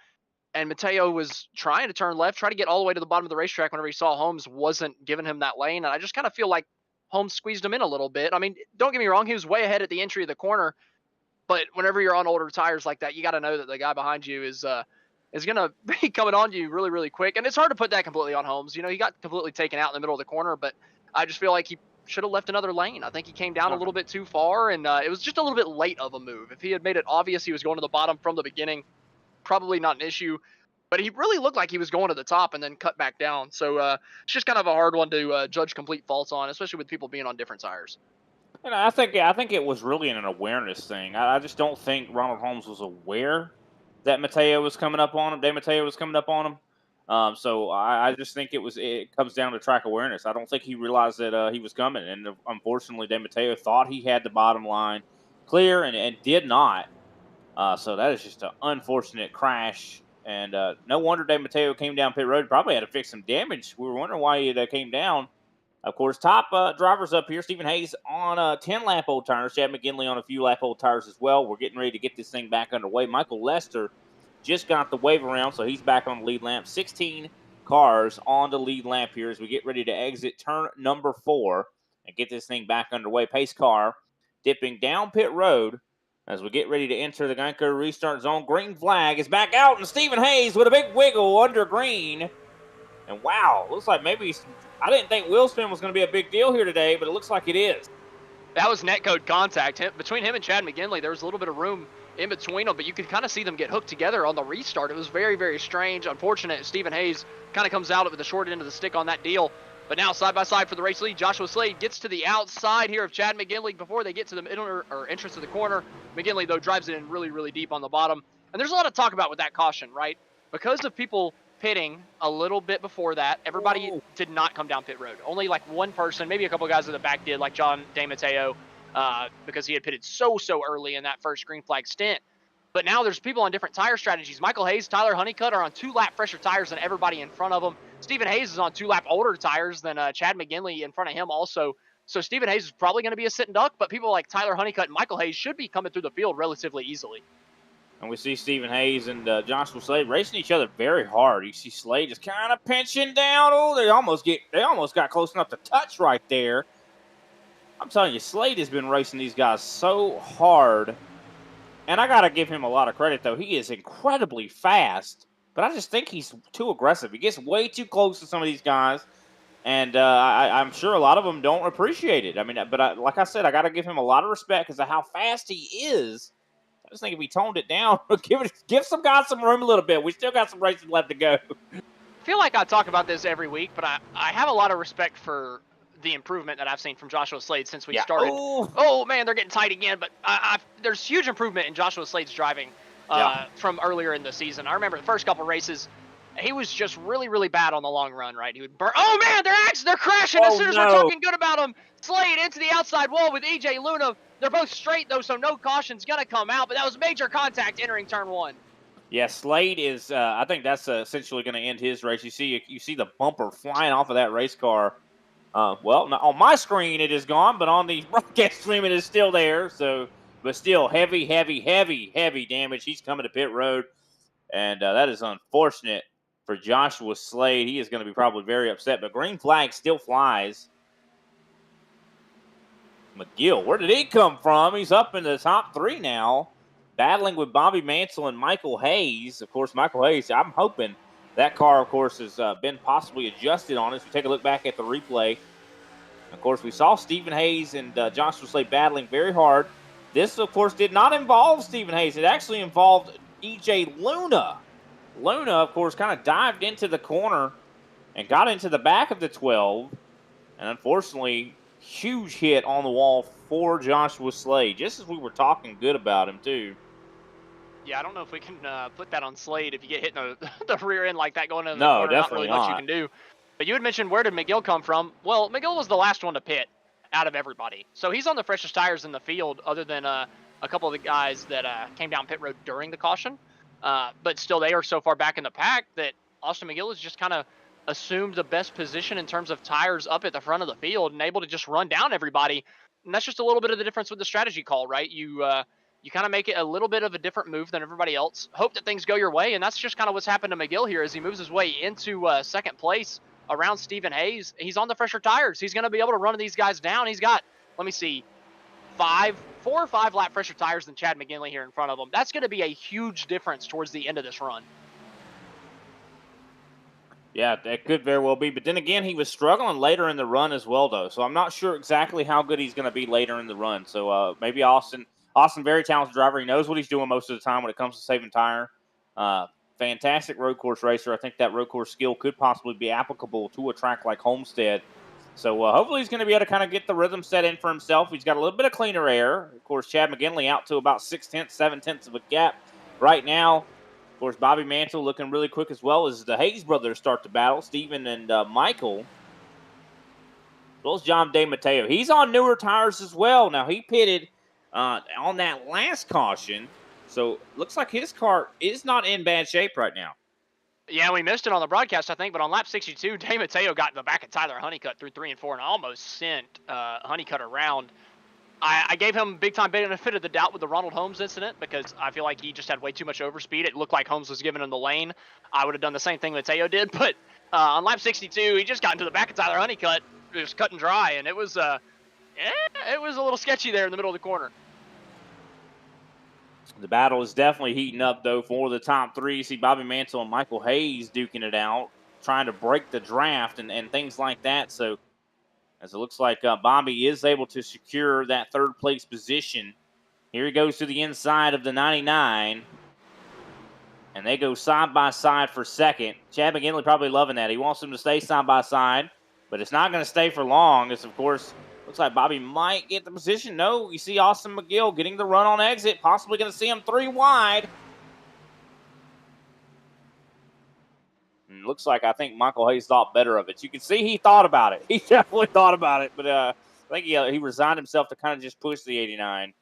And Mateo was trying to turn left, try to get all the way to the bottom of the racetrack whenever he saw Holmes wasn't giving him that lane. And I just kind of feel like Holmes squeezed him in a little bit. I mean, don't get me wrong, he was way ahead at the entry of the corner. But whenever you're on older tires like that, you got to know that the guy behind you is going to be coming on you really quick. And it's hard to put that completely on Holmes. You know, he got completely taken out in the middle of the corner, but I just feel like he should have left another lane. I think he came down a little bit too far, and it was just a little bit late of a move. If he had made it obvious he was going to the bottom from the beginning, probably not an issue. But he really looked like he was going to the top and then cut back down. So it's just kind of a hard one to judge complete faults on, especially with people being on different tires.
And I think it was really an awareness thing. I just don't think Ronald Holmes was aware that Mateo was coming up on him. Dave Mateo was coming up on him. So I just think it comes down to track awareness. I don't think he realized that he was coming, and unfortunately, Dave Mateo thought he had the bottom line clear and did not. So that is just an unfortunate crash, and no wonder Dave Mateo came down pit road. Probably had to fix some damage. We were wondering why he came down. Of course, top drivers up here. Stephen Hayes on 10-lap-old tires. Chad McGinley on a few lap-old tires as well. We're getting ready to get this thing back underway. Michael Lester just got the wave around, so he's back on the lead lap. 16 cars on the lead lap here as we get ready to exit turn number 4 and get this thing back underway. Pace car dipping down pit road as we get ready to enter the Geico restart zone. Green flag is back out, and Stephen Hayes with a big wiggle under green. And wow, looks like maybe I didn't think wheel spin was going to be a big deal here today, but it looks like it is.
That was netcode contact. Between him and Chad McGinley, there was a little bit of room in between them, but you could kind of see them get hooked together on the restart. It was very strange. Unfortunate. Stephen Hayes kind of comes out with the short end of the stick on that deal. But now side by side for the race lead, Joshua Slade gets to the outside here of Chad McGinley before they get to the middle or entrance of the corner. McGinley, though, drives it in really deep on the bottom. And there's a lot to talk about with that caution, right? Because of people pitting a little bit before that, everybody did not come down pit road. Only like one person, maybe a couple guys in the back did, like John Dave Mateo, because he had pitted so early in that first green flag stint. But now there's people on different tire strategies. Michael Hayes, Tyler Honeycutt are on 2-lap fresher tires than everybody in front of them. Stephen Hayes is on 2-lap older tires than Chad McGinley in front of him also. So Stephen Hayes is probably going to be a sitting duck, but people like Tyler Honeycutt and Michael Hayes should be coming through the field relatively easily.
And we see Stephen Hayes and Joshua Slade racing each other very hard. You see Slade just kind of pinching down. Oh, they almost got close enough to touch right there. I'm telling you, Slade has been racing these guys so hard. And I got to give him a lot of credit, though. He is incredibly fast, but I just think he's too aggressive. He gets way too close to some of these guys, and I'm sure a lot of them don't appreciate it. I mean, but like I said, I got to give him a lot of respect because of how fast he is. I just think if we toned it down, give some guys some room a little bit. We still got some races left to go.
I feel like I talk about this every week, but I have a lot of respect for the improvement that I've seen from Joshua Slade since we started. Oh, man, they're getting tight again, but there's huge improvement in Joshua Slade's driving from earlier in the season. I remember the first couple races, he was just really bad on the long run, right? He would burn. Oh, man, they're crashing as soon as we're talking good about him. Slade into the outside wall with EJ Luna. They're both straight, though, so no caution's going to come out, but that was major contact entering turn 1.
Yeah, Slade is, I think that's essentially going to end his race. You see the bumper flying off of that race car. Well, on my screen it is gone, but on the broadcast stream it is still there. So, but still heavy damage. He's coming to pit road, and that is unfortunate for Joshua Slade. He is going to be probably very upset, but green flag still flies. McGill, where did he come from? He's up in the top 3 now, battling with Bobby Mansell and Michael Hayes. Of course, Michael Hayes, I'm hoping that car, of course, has been possibly adjusted on us. We take a look back at the replay. Of course, we saw Stephen Hayes and Joshua Slade battling very hard. This, of course, did not involve Stephen Hayes. It actually involved EJ Luna. Luna, of course, kind of dived into the corner and got into the back of the 12. And unfortunately, huge hit on the wall for Joshua Slade, just as we were talking good about him, too.
Yeah, I don't know if we can put that on Slade if you get hit in the rear end like that going into the
No,
corner. Not really
definitely
much you
not.
can do. But you had mentioned, where did McGill come from? Well, McGill was the last one to pit out of everybody. So he's on the freshest tires in the field, other than a couple of the guys that came down pit road during the caution. But still, they are so far back in the pack that Austin McGill has just kind of assumed the best position in terms of tires up at the front of the field and able to just run down everybody. And that's just a little bit of the difference with the strategy call, right? You kind of make it a little bit of a different move than everybody else. Hope that things go your way, and that's just kind of what's happened to McGill here as he moves his way into second place around Stephen Hayes. He's on the fresher tires. He's going to be able to run these guys down. He's got, let me see, 4 or 5 lap fresher tires than Chad McGinley here in front of him. That's going to be a huge difference towards the end of this run.
Yeah, that could very well be. But then again, he was struggling later in the run as well, though. So I'm not sure exactly how good he's going to be later in the run. So maybe Austin, very talented driver. He knows what he's doing most of the time when it comes to saving tire. Fantastic road course racer. I think that road course skill could possibly be applicable to a track like Homestead. So hopefully he's going to be able to kind of get the rhythm set in for himself. He's got a little bit of cleaner air. Of course, Chad McGinley out to about 6/10, 7/10 of a gap right now. Of course, Bobby Mansell looking really quick as well as the Hayes brothers start to battle. Steven and Michael, as well as John DeMatteo. He's on newer tires as well. Now, he pitted on that last caution, so looks like his car is not in bad shape right now.
Yeah, we missed it on the broadcast, I think, but on lap 62, DeMatteo got in the back of Tyler Honeycutt through 3 and 4 and almost sent Honeycutt around. I gave him big-time benefit of the doubt with the Ronald Holmes incident because I feel like he just had way too much overspeed. It looked like Holmes was giving him the lane. I would have done the same thing Mateo did, but on lap 62, he just got into the back of Tyler Honeycutt, just cut and dry, and it was a little sketchy there in the middle of the corner.
The battle is definitely heating up, though, for the top 3. You see Bobby Mansell and Michael Hayes duking it out, trying to break the draft and things like that. So, as it looks like Bobby is able to secure that third-place position. Here he goes to the inside of the 99. And they go side by side for second. Chad McGinley probably loving that. He wants them to stay side by side, but it's not going to stay for long. It's, of course, looks like Bobby might get the position. No, you see Austin McGill getting the run on exit. Possibly going to see him 3 wide. And looks like I think Michael Hayes thought better of it. You can see he thought about it. He definitely thought about it, but I think he resigned himself to kind of just push the 89.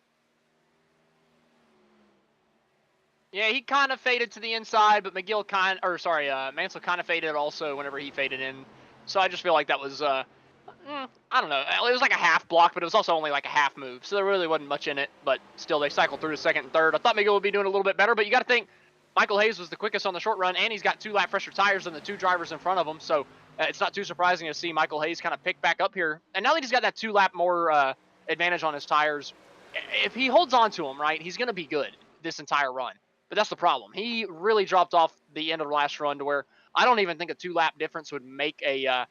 Yeah, he kind of faded to the inside, but Mansell kind of faded also whenever he faded in. So I just feel like that was, I don't know. It was like a half block, but it was also only like a half move. So there really wasn't much in it, but still they cycled through to second and third. I thought McGill would be doing a little bit better, but you got to think Michael Hayes was the quickest on the short run, and he's got 2 lap fresher tires than the 2 drivers in front of him. So it's not too surprising to see Michael Hayes kind of pick back up here. And now that he's got that 2 lap more advantage on his tires, if he holds on to them, right, he's going to be good this entire run. But that's the problem. He really dropped off the end of the last run to where I don't even think a 2 lap difference would make a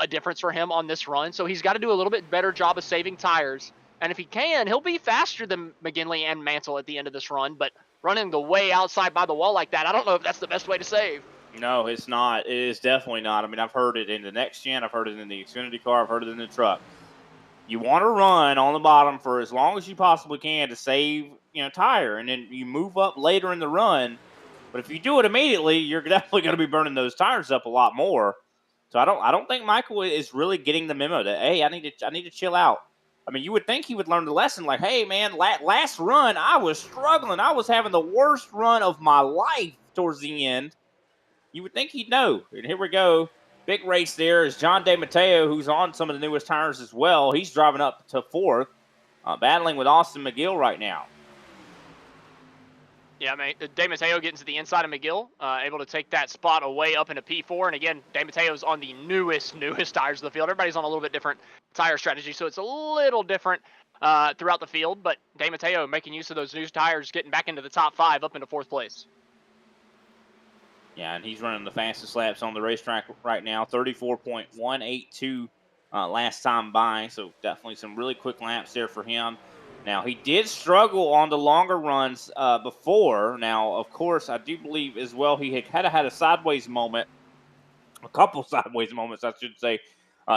difference for him on this run. So he's got to do a little bit better job of saving tires. And if he can, he'll be faster than McGinley and Mansell at the end of this run. But running the way outside by the wall like that, I don't know if that's the best way to save.
No, it's not. It is definitely not. I mean, I've heard it in the next gen. I've heard it in the Xfinity car. I've heard it in the truck. You want to run on the bottom for as long as you possibly can to save, tire, and then you move up later in the run. But if you do it immediately, you're definitely going to be burning those tires up a lot more. So I don't think Michael is really getting the memo that, hey, I need to chill out. I mean, you would think he would learn the lesson like, hey, man, last run I was struggling. I was having the worst run of my life towards the end. You would think he'd know. And here we go. Big race there is John DeMatteo, who's on some of the newest tires as well. He's driving up to 4th, battling with Austin McGill right now.
Yeah, man, DeMatteo getting to the inside of McGill, able to take that spot away up into P4. And again, DeMatteo's on the newest tires of the field. Everybody's on a little bit different tire strategy, so it's a little different throughout the field. But De Matteo making use of those new tires, getting back into the top 5, up into 4th place.
Yeah, and he's running the fastest laps on the racetrack right now, 34.182 last time by. So definitely some really quick laps there for him. Now, he did struggle on the longer runs before. Now, of course, I do believe as well he had a sideways moment, a couple sideways moments, I should say,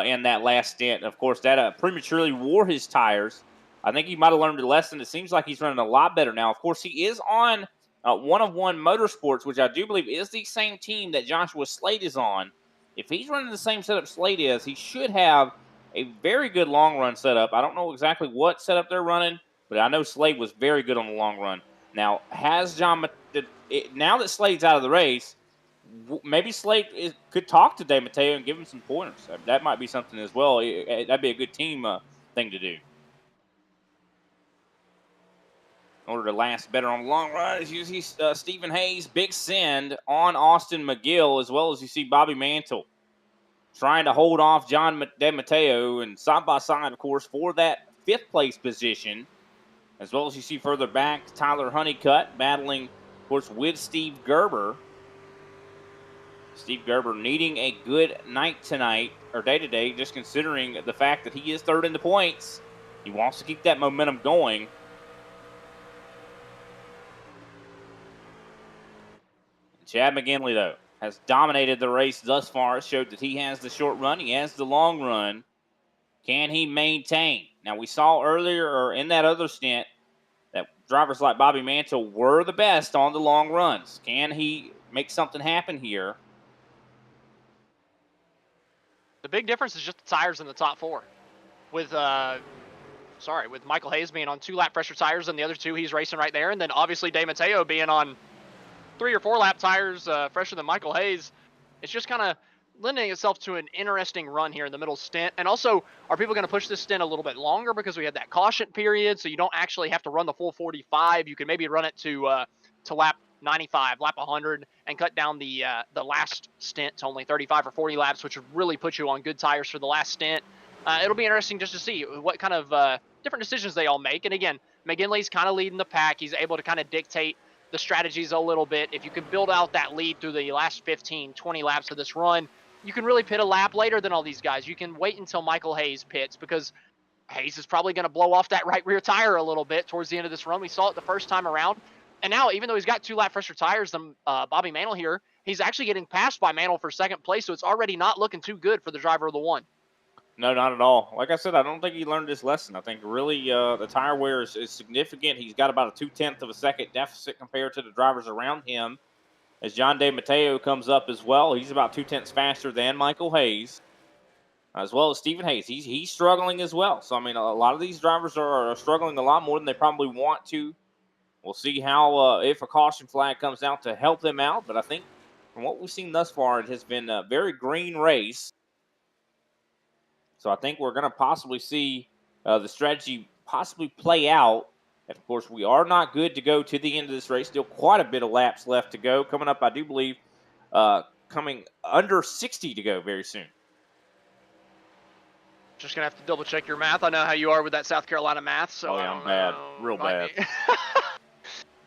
in that last stint. Of course, that prematurely wore his tires. I think he might have learned a lesson. It seems like he's running a lot better now. Of course, he is on One of One Motorsports, which I do believe is the same team that Joshua Slade is on. If he's running the same setup Slade is, he should have a very good long run setup. I don't know exactly what setup they're running, but I know Slade was very good on the long run. Now, now that Slade's out of the race, maybe Slade could talk to De Matteo and give him some pointers. That might be something as well. That'd be a good team thing to do. In order to last better on the long run, as you see Stephen Hayes, big send on Austin McGill, as well as you see Bobby Mantle trying to hold off John De Matteo, and side by side, of course, for that 5th place position, as well as you see further back, Tyler Honeycutt battling, of course, with Steve Gerber. Steve Gerber needing a good night tonight, or day today, just considering the fact that he is 3rd in the points. He wants to keep that momentum going. Chad McGinley, though, has dominated the race thus far. Showed that he has the short run. He has the long run. Can he maintain? Now, we saw earlier, or in that other stint, that drivers like Bobby Mantle were the best on the long runs. Can he make something happen here?
The big difference is just the tires in the top 4. With Michael Hayes being on 2 lap pressure tires, and the other 2 he's racing right there, and then obviously De Matteo being on 3 or 4 lap tires fresher than Michael Hayes. It's just kind of lending itself to an interesting run here in the middle stint. And also, are people going to push this stint a little bit longer because we had that caution period, so you don't actually have to run the full 45? You can maybe run it to lap 95, lap 100, and cut down the last stint to only 35 or 40 laps, which would really put you on good tires for the last stint. It'll be interesting just to see what kind of different decisions they all make. And again, McGinley's kind of leading the pack. He's able to kind of dictate the strategies a little bit. If you can build out that lead through the last 15, 20 laps of this run, you can really pit a lap later than all these guys. You can wait until Michael Hayes pits, because Hayes is probably going to blow off that right rear tire a little bit towards the end of this run. We saw it the first time around. And now, even though he's got 2 lap fresher tires than Bobby Mantle here, he's actually getting passed by Mantle for 2nd place, so it's already not looking too good for the driver of the 1.
No, not at all. Like I said, I don't think he learned this lesson. I think really the tire wear is significant. He's got about a 0.2 of a second deficit compared to the drivers around him. As John De Matteo comes up as well, he's about 0.2 faster than Michael Hayes, as well as Stephen Hayes. He's struggling as well. So, I mean, a lot of these drivers are struggling a lot more than they probably want to. We'll see how, if a caution flag comes out to help them out. But I think from what we've seen thus far, it has been a very green race. So I think we're going to possibly see the strategy possibly play out. And, of course, we are not good to go to the end of this race. Still quite a bit of laps left to go. Coming up, I do believe, coming under 60 to go very soon.
Just going to have to double-check your math. I know how you are with that South Carolina math. So
oh, yeah, I'm bad. Real bad.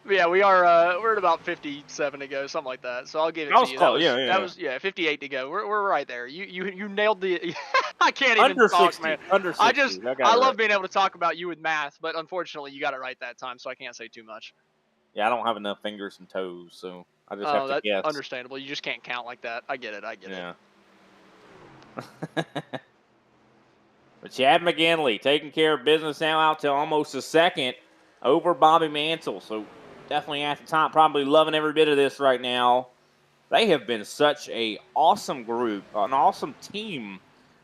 Yeah, we are. We're at about 57 to go, something like that. So I'll give it to you.
Close.
That was 58 to go. We're right there. You nailed the. I can't even
under
talk,
60,
man.
Under 60.
I love being able to talk about you with math, but unfortunately, you got it right that time, so I can't say too much.
Yeah, I don't have enough fingers and toes, so I just have to guess.
Understandable. You just can't count like that. I get it.
Yeah. But Chad McGinley taking care of business now, out to almost a second over Bobby Mantle. So definitely at the top, probably loving every bit of this right now. They have been such a awesome group, an awesome team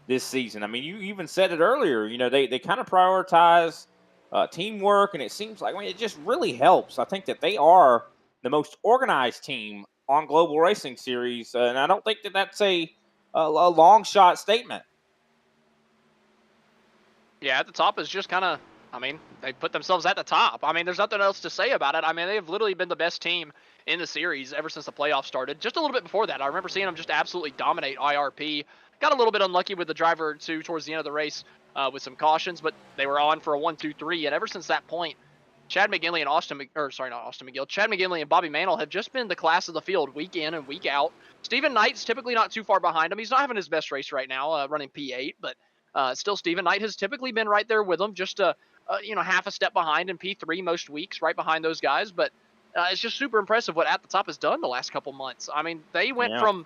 this season. I mean, you even said it earlier. You know, they kind of prioritize teamwork, and it seems like, I mean, it just really helps. I think that they are the most organized team on Global Racing Series, and I don't think that that's a long shot statement.
Yeah, at the top is just kind of, I mean, they put themselves at the top. I mean, there's nothing else to say about it. I mean, they've literally been the best team in the series ever since the playoffs started. Just a little bit before that, I remember seeing them just absolutely dominate IRP. Got a little bit unlucky with the driver or two towards the end of the race with some cautions, but they were on for a 1-2-3. And ever since that point, Chad McGinley and Chad McGinley and Bobby Mantle have just been the class of the field week in and week out. Stephen Knight's typically not too far behind him. He's not having his best race right now, running P8, but still Stephen Knight has typically been right there with him, just half a step behind in P3 most weeks, right behind those guys. But it's just super impressive what At the Top has done the last couple months. I mean, they went from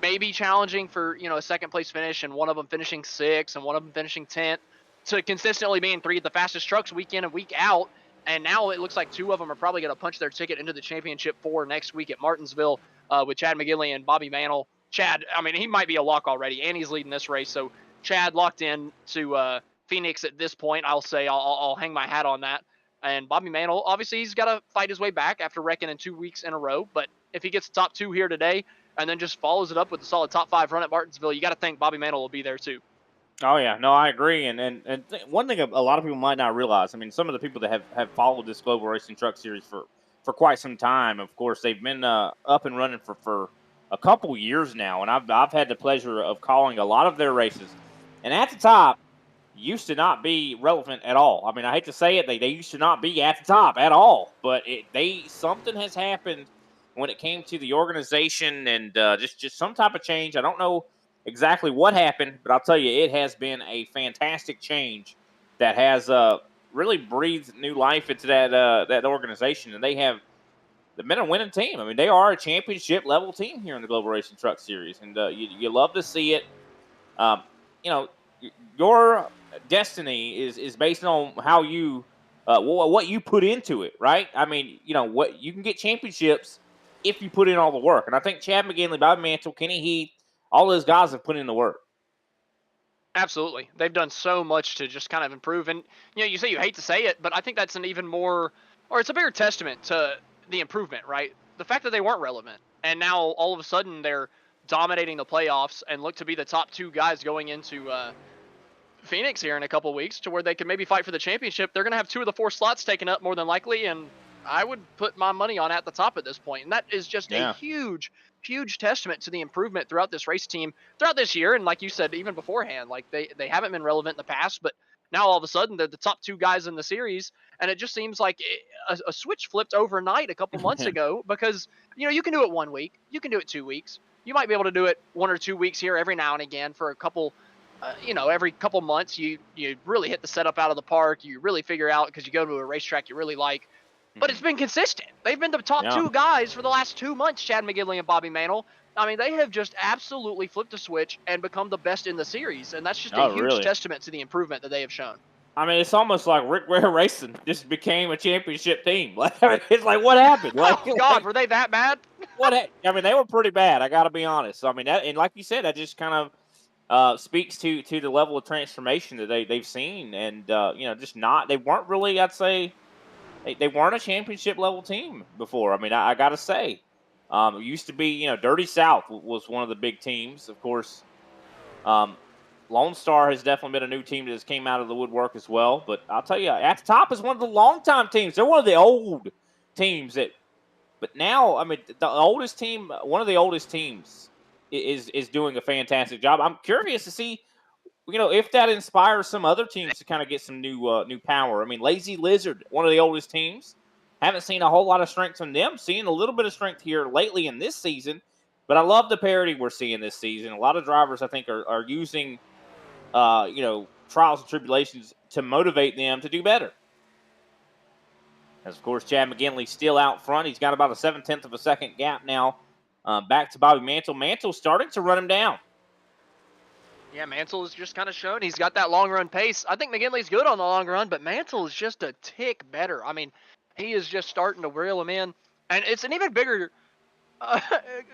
maybe challenging for a second place finish and one of them finishing 6th and one of them finishing 10th to consistently being 3 of the fastest trucks week in and week out. And now it looks like 2 of them are probably going to punch their ticket into the championship 4 next week at Martinsville with Chad McGinley and Bobby Mantle. Chad, I mean, he might be a lock already, and he's leading this race. So Chad locked in to Phoenix at this point. I'll say I'll hang my hat on that. And Bobby Mantle, obviously, he's got to fight his way back after wrecking in 2 weeks in a row. But if he gets the top 2 here today and then just follows it up with a solid top 5 run at Martinsville, you got to think Bobby Mantle will be there too.
Oh, yeah. No, I agree. And one thing a lot of people might not realize, I mean, some of the people that have followed this Global Racing Truck Series for quite some time, of course, they've been up and running for a couple years now. And I've had the pleasure of calling a lot of their races. And At the Top used to not be relevant at all. I mean, I hate to say it, they used to not be at the top at all. But something has happened when it came to the organization and just some type of change. I don't know exactly what happened, but I'll tell you, it has been a fantastic change that has really breathed new life into that organization, and they've been a winning team. I mean, they are a championship level team here in the Global Racing Truck Series, and you love to see it. Your destiny is based on how you what you put into it, right? I mean, what you can get championships if you put in all the work, and I think Chad McGinley, Bobby Mantle, Kenny Heath, all those guys have put in the work.
Absolutely. They've done so much to just kind of improve. And, you say you hate to say it, but I think that's an even more, or it's a bigger testament to the improvement, right? The fact that they weren't relevant. And now all of a sudden they're dominating the playoffs and look to be the top 2 guys going into Phoenix here in a couple weeks to where they can maybe fight for the championship. They're going to have 2 of the 4 slots taken up more than likely. And I would put my money on At the Top at this point. And that is just a huge testament to the improvement throughout this race team throughout this year. And like you said, even beforehand, like they haven't been relevant in the past, but now all of a sudden they're the top 2 guys in the series. And it just seems like a switch flipped overnight a couple months ago because, you can do it 1 week, you can do it 2 weeks. You might be able to do it 1 or 2 weeks here every now and again for a couple, every couple months you really hit the setup out of the park. You really figure out because you go to a racetrack you really like. But it's been consistent. They've been the top 2 guys for the last 2 months, Chad McGinley and Bobby Mantle. I mean, they have just absolutely flipped a switch and become the best in the series. And that's just a huge testament to the improvement that they have shown.
I mean, it's almost like Rick Ware Racing just became a championship team. It's like, what happened? Like,
oh, God, were they that bad?
I mean, they were pretty bad, I got to be honest. I mean, and like you said, that just kind of speaks to the level of transformation that they've seen. And, they weren't really, I'd say, they weren't a championship level team before. I mean, I got to say, it used to be, Dirty South was one of the big teams. Of course, Lone Star has definitely been a new team that has came out of the woodwork as well. But I'll tell you, At the Top is one of the longtime teams. They're one of the old teams but now, I mean, one of the oldest teams is doing a fantastic job. I'm curious to see, if that inspires some other teams to kind of get some new power. I mean, Lazy Lizard, one of the oldest teams. Haven't seen a whole lot of strength from them. Seeing a little bit of strength here lately in this season. But I love the parity we're seeing this season. A lot of drivers, I think, are using, trials and tribulations to motivate them to do better. As, of course, Chad McGinley still out front. He's got about a 7/10 of a second gap now. Back to Bobby Mantle. Mantle's starting to run him down.
Yeah, Mantle is just kind of shown he's got that long run pace. I think McGinley's good on the long run, but Mantle is just a tick better. I mean, he is just starting to reel him in. And it's an even bigger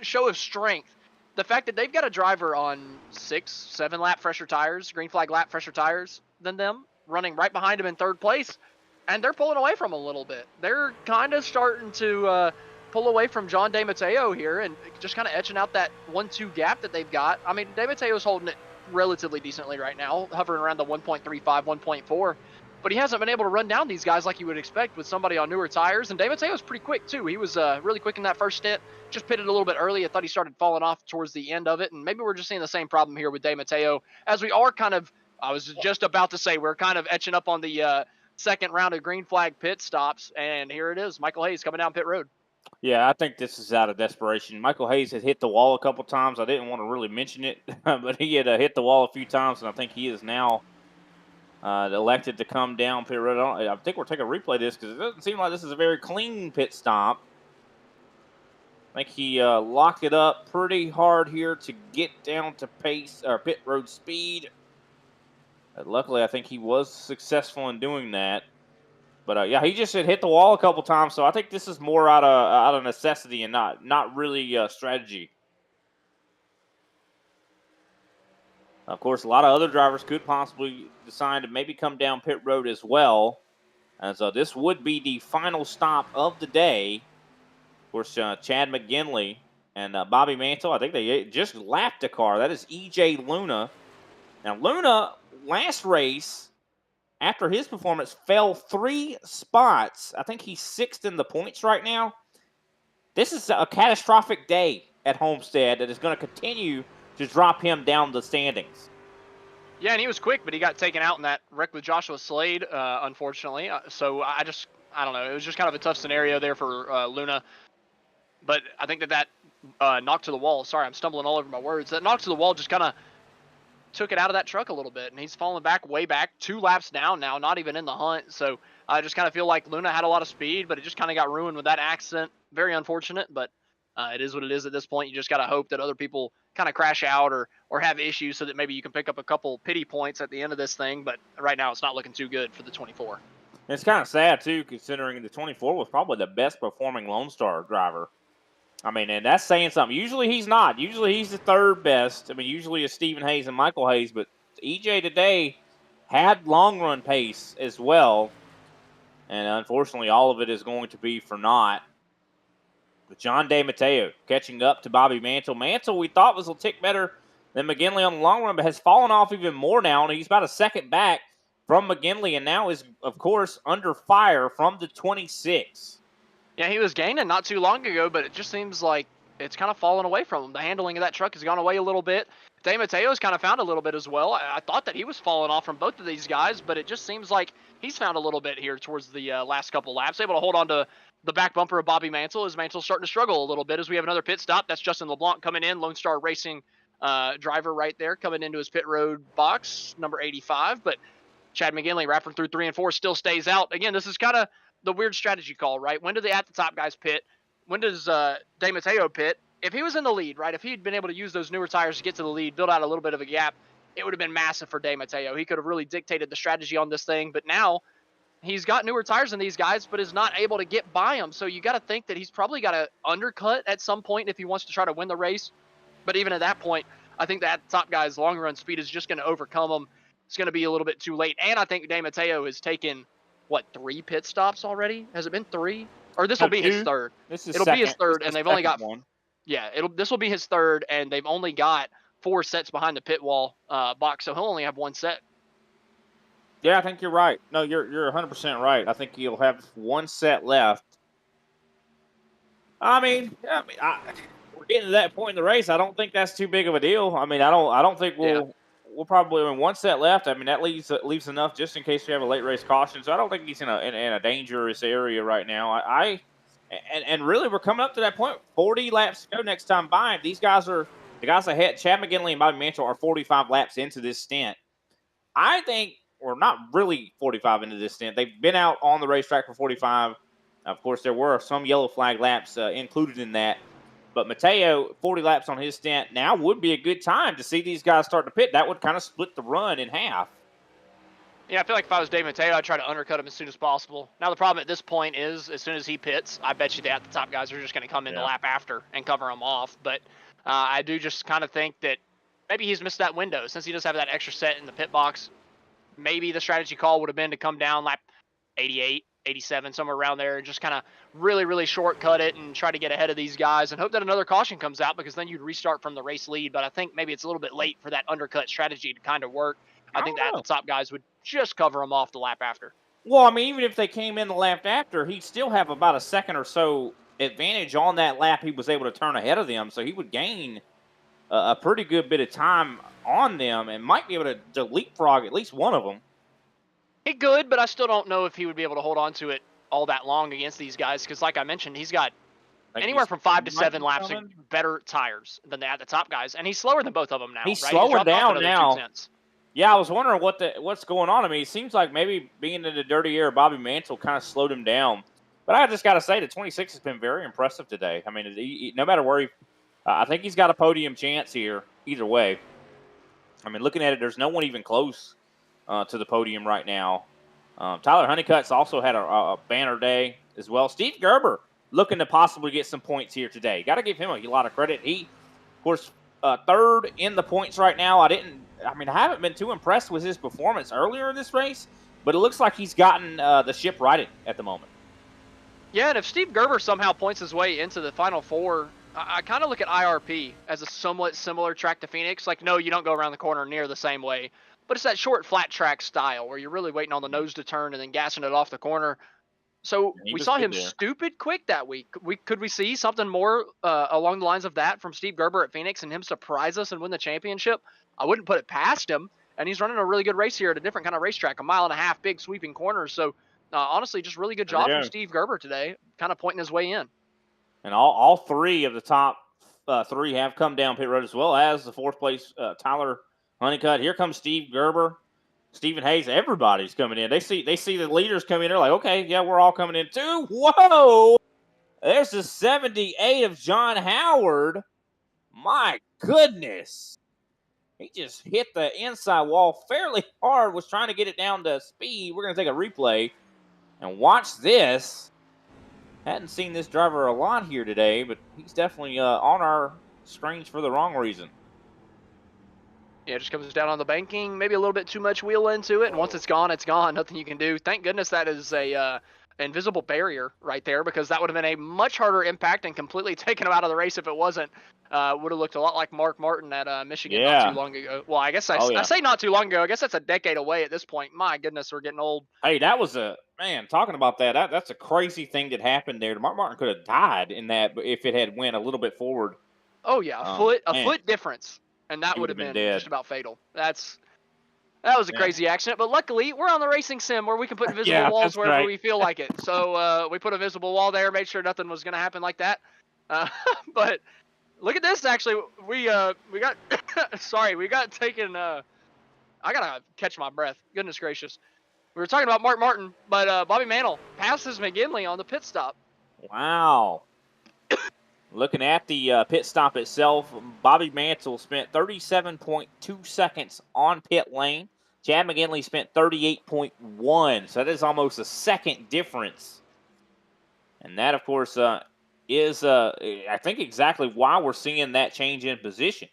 show of strength. The fact that they've got a driver on 6-7 lap fresher tires, green flag lap fresher tires than them, running right behind him in 3rd place. And they're pulling away from him a little bit. They're kind of starting to pull away from John DeMatteo here and just kind of etching out that 1-2 gap that they've got. I mean, DeMatteo's holding it relatively decently right now, hovering around the 1.35, 1.4. But he hasn't been able to run down these guys like you would expect with somebody on newer tires. And DeMatteo's pretty quick, too. He was really quick in that first stint. Just pitted a little bit early. I thought he started falling off towards the end of it. And maybe we're just seeing the same problem here with DeMatteo as we are kind of I was just about to say we're kind of etching up on the second round of green flag pit stops, and here it is. Michael Hayes coming down pit road.
Yeah, I think this is out of desperation. Michael Hayes had hit the wall a couple times. I didn't want to really mention it, but he had hit the wall a few times, and I think he is now elected to come down pit road. I think we're taking a replay of this because it doesn't seem like this is a very clean pit stop. I think he locked it up pretty hard here to get down to pace or pit road speed. Luckily, I think he was successful in doing that. But yeah, he just had hit the wall a couple times, so I think this is more out of necessity and not really strategy. Of course, a lot of other drivers could possibly decide to maybe come down pit road as well. And so this would be the final stop of the day. Of course, Chad McGinley and Bobby Mantle, I think they just lapped a car. That is EJ Luna. Now, Luna, last race, after his performance, fell 3 spots. I think he's 6th in the points right now. This is a catastrophic day at Homestead that is going to continue to drop him down the standings.
Yeah, and he was quick, but he got taken out in that wreck with Joshua Slade, unfortunately. So I don't know. It was just kind of a tough scenario there for Luna. But I think that knock to the wall. Sorry, I'm stumbling all over my words. That knock to the wall just kind of took it out of that truck a little bit, and he's falling back, way back, 2 laps down now, not even in the hunt. So I just kind of feel like Luna had a lot of speed, but it just kind of got ruined with that accident. Very unfortunate, but it is what it is at this point. You just got to hope that other people kind of crash out or have issues so that maybe you can pick up a couple pity points at the end of this thing. But right now, it's not looking too good for the 24.
It's kind of sad, too, considering the 24 was probably the best performing Lone Star driver. I mean, and that's saying something. Usually he's not. Usually he's the 3rd best. I mean, usually it's Stephen Hayes and Michael Hayes, but EJ today had long run pace as well. And unfortunately, all of it is going to be for naught. With John DeMatteo catching up to Bobby Mantle. Mantle, we thought, was a tick better than McGinley on the long run, but has fallen off even more now. And he's about a second back from McGinley, and now is, of course, under fire from the 26.
Yeah, he was gaining not too long ago, but it just seems like it's kind of fallen away from him. The handling of that truck has gone away a little bit. DeMatteo's kind of found a little bit as well. I thought that he was falling off from both of these guys, but it just seems like he's found a little bit here towards the last couple laps. Able to hold on to the back bumper of Bobby Mantle as Mantle's starting to struggle a little bit as we have another pit stop. That's Justin LeBlanc coming in, Lone Star Racing driver right there, coming into his pit road box, number 85. But Chad McGinley wrapping through 3 and 4 still stays out. Again, this is kind of the weird strategy call, right? When do the at the top guys pit? When does DeMatteo pit? If he was in the lead, right, if he'd been able to use those newer tires to get to the lead, build out a little bit of a gap, it would have been massive for DeMatteo. He could have really dictated the strategy on this thing, but now he's got newer tires than these guys, but is not able to get by them. So you got to think that he's probably got to undercut at some point if he wants to try to win the race. But even at that point, I think that top guy's long run speed is just going to overcome him. It's going to be a little bit too late. And I think DeMatteo has taken, 3 pit stops already? Has it been 3? Or this will be his 3rd. It'll be his 3rd, and they've only got one. Yeah, this will be his 3rd, and they've only got 4 sets behind the pit wall box, so he'll only have 1 set.
Yeah, I think you're right. No, you're 100% right. I think he'll have 1 set left. I mean, we're getting to that point in the race. I don't think that's too big of a deal. I mean, I don't think we'll probably in 1 set left. I mean, that leaves enough just in case we have a late race caution. So I don't think he's in a dangerous area right now. And really, we're coming up to that point. 40 laps to go next time by. These guys are the guys ahead. Chad McGinley and Bobby Mantle are 45 laps into this stint. I think we're not really 45 into this stint. They've been out on the racetrack for 45. Of course, there were some yellow flag laps included in that. But Mateo, 40 laps on his stint, now would be a good time to see these guys start to pit. That would kind of split the run in half.
Yeah, I feel like if I was DeMatteo, I'd try to undercut him as soon as possible. Now, the problem at this point is as soon as he pits, I bet you the top guys are just going to come in the lap after and cover him off. But I do just kind of think that maybe he's missed that window. Since he does have that extra set in the pit box, maybe the strategy call would have been to come down lap 88, 87, somewhere around there, and just kind of really, really shortcut it and try to get ahead of these guys and hope that another caution comes out because then you'd restart from the race lead. But I think maybe it's a little bit late for that undercut strategy to kind of work. I think that the top guys would just cover him off the lap after.
Well, I mean, even if they came in the lap after, he'd still have about a second or so advantage on that lap he was able to turn ahead of them. So he would gain a pretty good bit of time on them and might be able to leapfrog at least one of them.
He could, but I still don't know if he would be able to hold on to it all that long against these guys because, like I mentioned, he's got anywhere from 5 to 7 laps of better tires than the top guys, and he's slower than both of them now.
He's
right?
slowing down now.
2 cents.
Yeah, I was wondering what's going on. I mean, it seems like maybe being in the dirty air, Bobby Mantle kind of slowed him down. But I just got to say, the 26 has been very impressive today. I mean, no matter where I think he's got a podium chance here either way. I mean, looking at it, there's no one even close to the podium right now. Tyler Honeycutt's also had a banner day as well. Steve Gerber looking to possibly get some points here today. Got to give him a lot of credit. He, of course, third in the points right now. I haven't been too impressed with his performance earlier in this race, but it looks like he's gotten the ship righted at the moment.
Yeah, and if Steve Gerber somehow points his way into the Final Four, I kind of look at IRP as a somewhat similar track to Phoenix. Like, no, you don't go around the corner near the same way, but it's that short, flat track style where you're really waiting on the nose to turn and then gassing it off the corner. So we saw him stupid quick that week. Could we see something more along the lines of that from Steve Gerber at Phoenix and him surprise us and win the championship? I wouldn't put it past him, and he's running a really good race here at a different kind of racetrack, 1.5 miles, big sweeping corners. So honestly, just really good job from Steve Gerber today, kind of pointing his way in.
And all three of the top three have come down pit road, as well as the fourth place Tyler Honeycutt. Here comes Steve Gerber, Stephen Hayes. Everybody's coming in. They see the leaders coming in. They're like, okay, yeah, we're all coming in too. Whoa! There's the 78 of John Howard. My goodness. He just hit the inside wall fairly hard, was trying to get it down to speed. We're going to take a replay and watch this. Hadn't seen this driver a lot here today, but he's definitely on our screens for the wrong reason.
Yeah, it just comes down on the banking, maybe a little bit too much wheel into it, and once it's gone, it's gone. Nothing you can do. Thank goodness that is a invisible barrier right there, because that would have been a much harder impact and completely taken him out of the race if it wasn't. Would have looked a lot like Mark Martin at Michigan not too long ago. Well, I guess I say not too long ago. I guess that's a decade away at this point. My goodness, we're getting old.
Hey, that was talking about that's a crazy thing that happened there. Mark Martin could have died in that if it had went a little bit forward.
Oh yeah, a foot difference, and that would have been just about fatal. That was a crazy accident, but luckily we're on the racing sim where we can put invisible walls wherever we feel like it. So we put a visible wall there, made sure nothing was going to happen like that. But look at this. Actually, we got we got taken. I gotta catch my breath. Goodness gracious. We were talking about Mark Martin, but Bobby Mantle passes McGinley on the pit stop.
Wow. Looking at the pit stop itself, Bobby Mantle spent 37.2 seconds on pit lane. Chad McGinley spent 38.1, so that is almost a second difference. And that, of course, is, I think, exactly why we're seeing that change in position.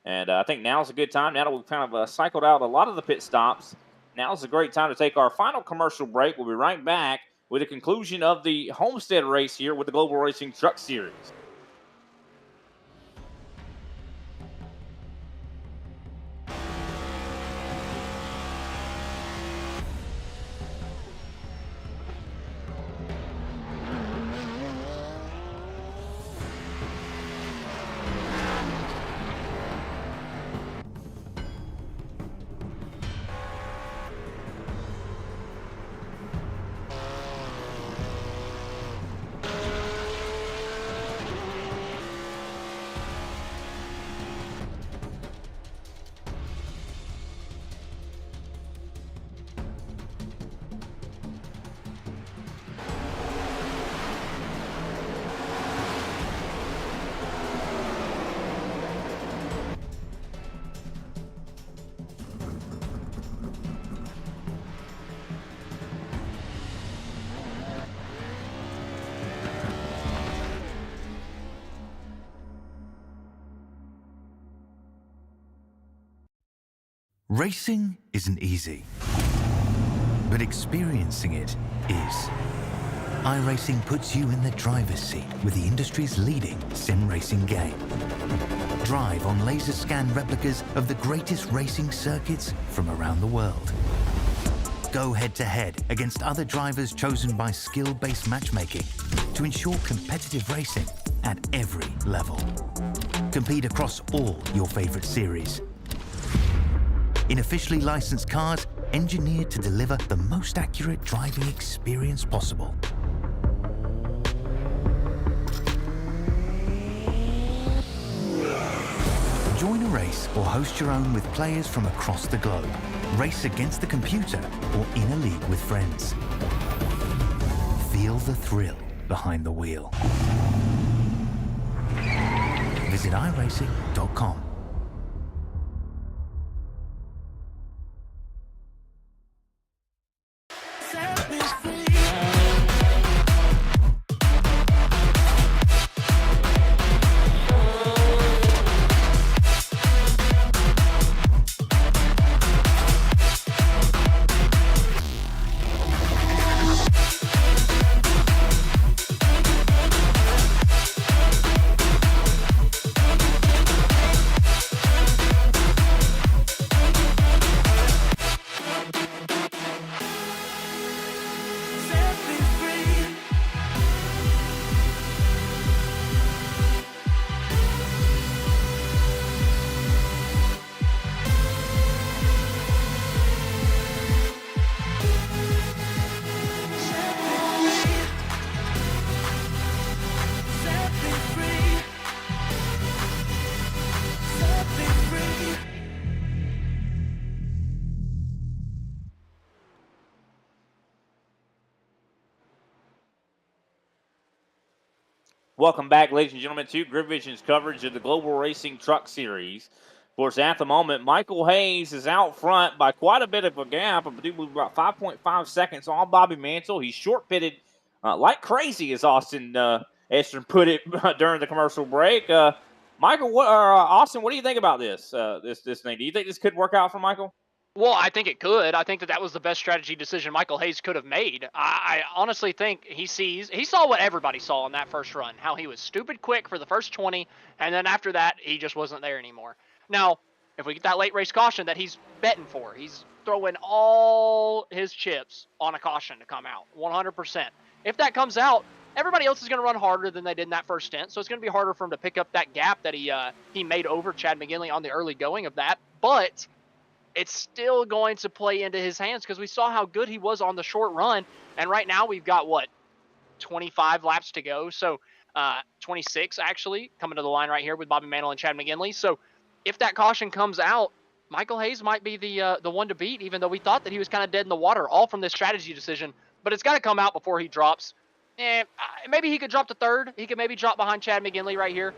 And I think now's a good time. Now that we've kind of cycled out a lot of the pit stops, now's a great time to take our final commercial break. We'll be right back with the conclusion of the Homestead race here with the Global Racing Truck Series.
Racing isn't easy, but experiencing it is. iRacing puts you in the driver's seat with the industry's leading sim racing game. Drive on laser scan replicas of the greatest racing circuits from around the world. Go head-to-head against other drivers chosen by skill-based matchmaking to ensure competitive racing at every level. Compete across all your favorite series. in officially licensed cars engineered to deliver the most accurate driving experience possible. Join a race or host your own with players from across the globe. Race against the computer or in a league with friends. Feel the thrill behind the wheel. Visit iRacing.com.
Welcome back, ladies and gentlemen, to Grid Vision's coverage of the Global Racing Truck Series. Of course, at the moment, Michael Hayes is out front by quite a bit of a gap. I believe about 5.5 seconds on Bobby Mantle. He's short-pitted like crazy, as Austin Estrin put it during the commercial break. Michael, Austin, what do you think about this thing? Do you think this could work out for Michael?
Well, I think it could. I think that was the best strategy decision Michael Hayes could have made. I honestly think he saw what everybody saw in that first run, how he was stupid quick for the first 20, and then after that, he just wasn't there anymore. Now, if we get that late race caution that he's betting for, he's throwing all his chips on a caution to come out, 100%. If that comes out, everybody else is going to run harder than they did in that first stint, so it's going to be harder for him to pick up that gap that he made over Chad McGinley on the early going of that, but it's still going to play into his hands because we saw how good he was on the short run. And right now we've got, 25 laps to go. So 26, actually, coming to the line right here with Bobby Mantle and Chad McGinley. So if that caution comes out, Michael Hayes might be the one to beat, even though we thought that he was kind of dead in the water, all from this strategy decision. But it's got to come out before he drops. And maybe he could drop to third. He could maybe drop behind Chad McGinley right here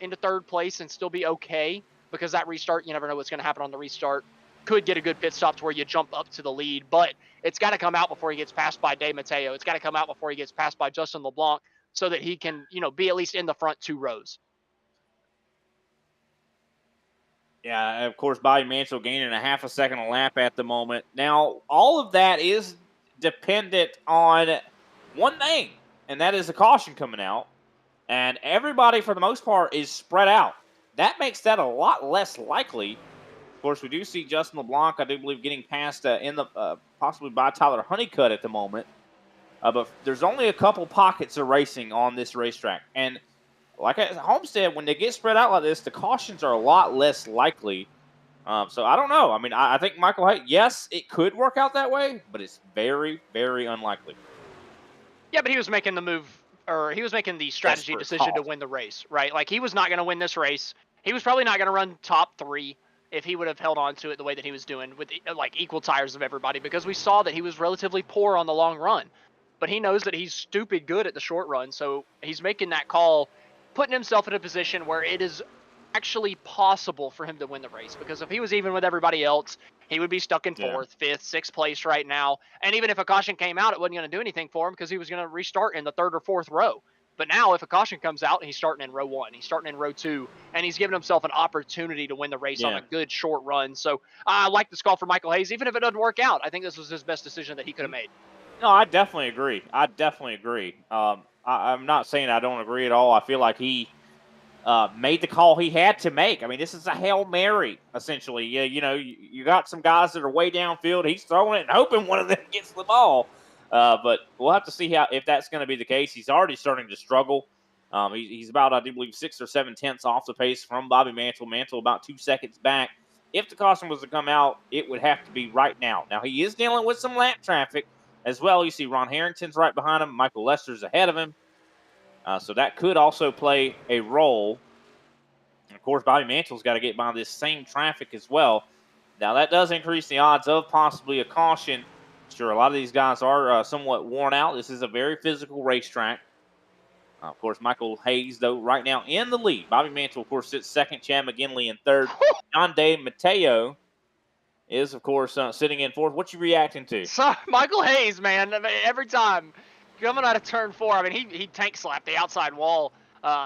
into third place and still be okay. Because that restart, you never know what's going to happen on the restart. Could get a good pit stop to where you jump up to the lead, but it's got to come out before he gets passed by Dave Mateo. It's got to come out before he gets passed by Justin LeBlanc so that he can, be at least in the front 2 rows.
Yeah, of course, Bobby Mantle gaining a half a second a lap at the moment. Now, all of that is dependent on one thing, and that is the caution coming out. And everybody, for the most part, is spread out. That makes that a lot less likely. Of course, we do see Justin LeBlanc, I do believe, getting passed possibly by Tyler Honeycutt at the moment. But there's only a couple pockets of racing on this racetrack. And like at Homestead, when they get spread out like this, the cautions are a lot less likely. So I don't know. I mean, I think Michael Hayes, yes, it could work out that way, but it's very, very unlikely.
Yeah, but he was making the move, or he was making the strategy decision to win the race, right? Like, he was not going to win this race. He was probably not going to run top 3 if he would have held on to it the way that he was doing with, like, equal tires of everybody, because we saw that he was relatively poor on the long run. But he knows that he's stupid good at the short run, so he's making that call, putting himself in a position where it is actually possible for him to win the race, because if he was even with everybody else, he would be stuck in 4th, 5th, 6th place right now. And even if a caution came out, it wasn't going to do anything for him because he was going to restart in the 3rd or 4th row. But now if a caution comes out, he's starting in row 1, he's starting in row 2, and he's giving himself an opportunity to win the race on a good short run. So I like this call for Michael Hayes. Even if it doesn't work out, I think this was his best decision that he could have made.
No, I definitely agree. I'm not saying I don't agree at all. I feel like he made the call he had to make. I mean, this is a Hail Mary, essentially. You got some guys that are way downfield. He's throwing it and hoping one of them gets the ball. But we'll have to see if that's going to be the case. He's already starting to struggle. He's about, I do believe, 6 or 7 tenths off the pace from Bobby Mantle. Mantle about 2 seconds back. if the caution was to come out, it would have to be right now. Now, he is dealing with some lap traffic as well. You see Ron Harrington's right behind him. Michael Lester's ahead of him. So that could also play a role. And of course, Bobby Mantle's got to get by this same traffic as well. Now, that does increase the odds of possibly a caution. Sure, a lot of these guys are somewhat worn out. This is a very physical racetrack. Of course, Michael Hayes, though, right now in the lead. Bobby Mantle, of course, sits second. Chad McGinley in third. John Day Mateo is, of course, sitting in fourth. What you reacting to?
So, Michael Hayes, man, I mean, every time coming out of turn 4, I mean, he tank slapped the outside wall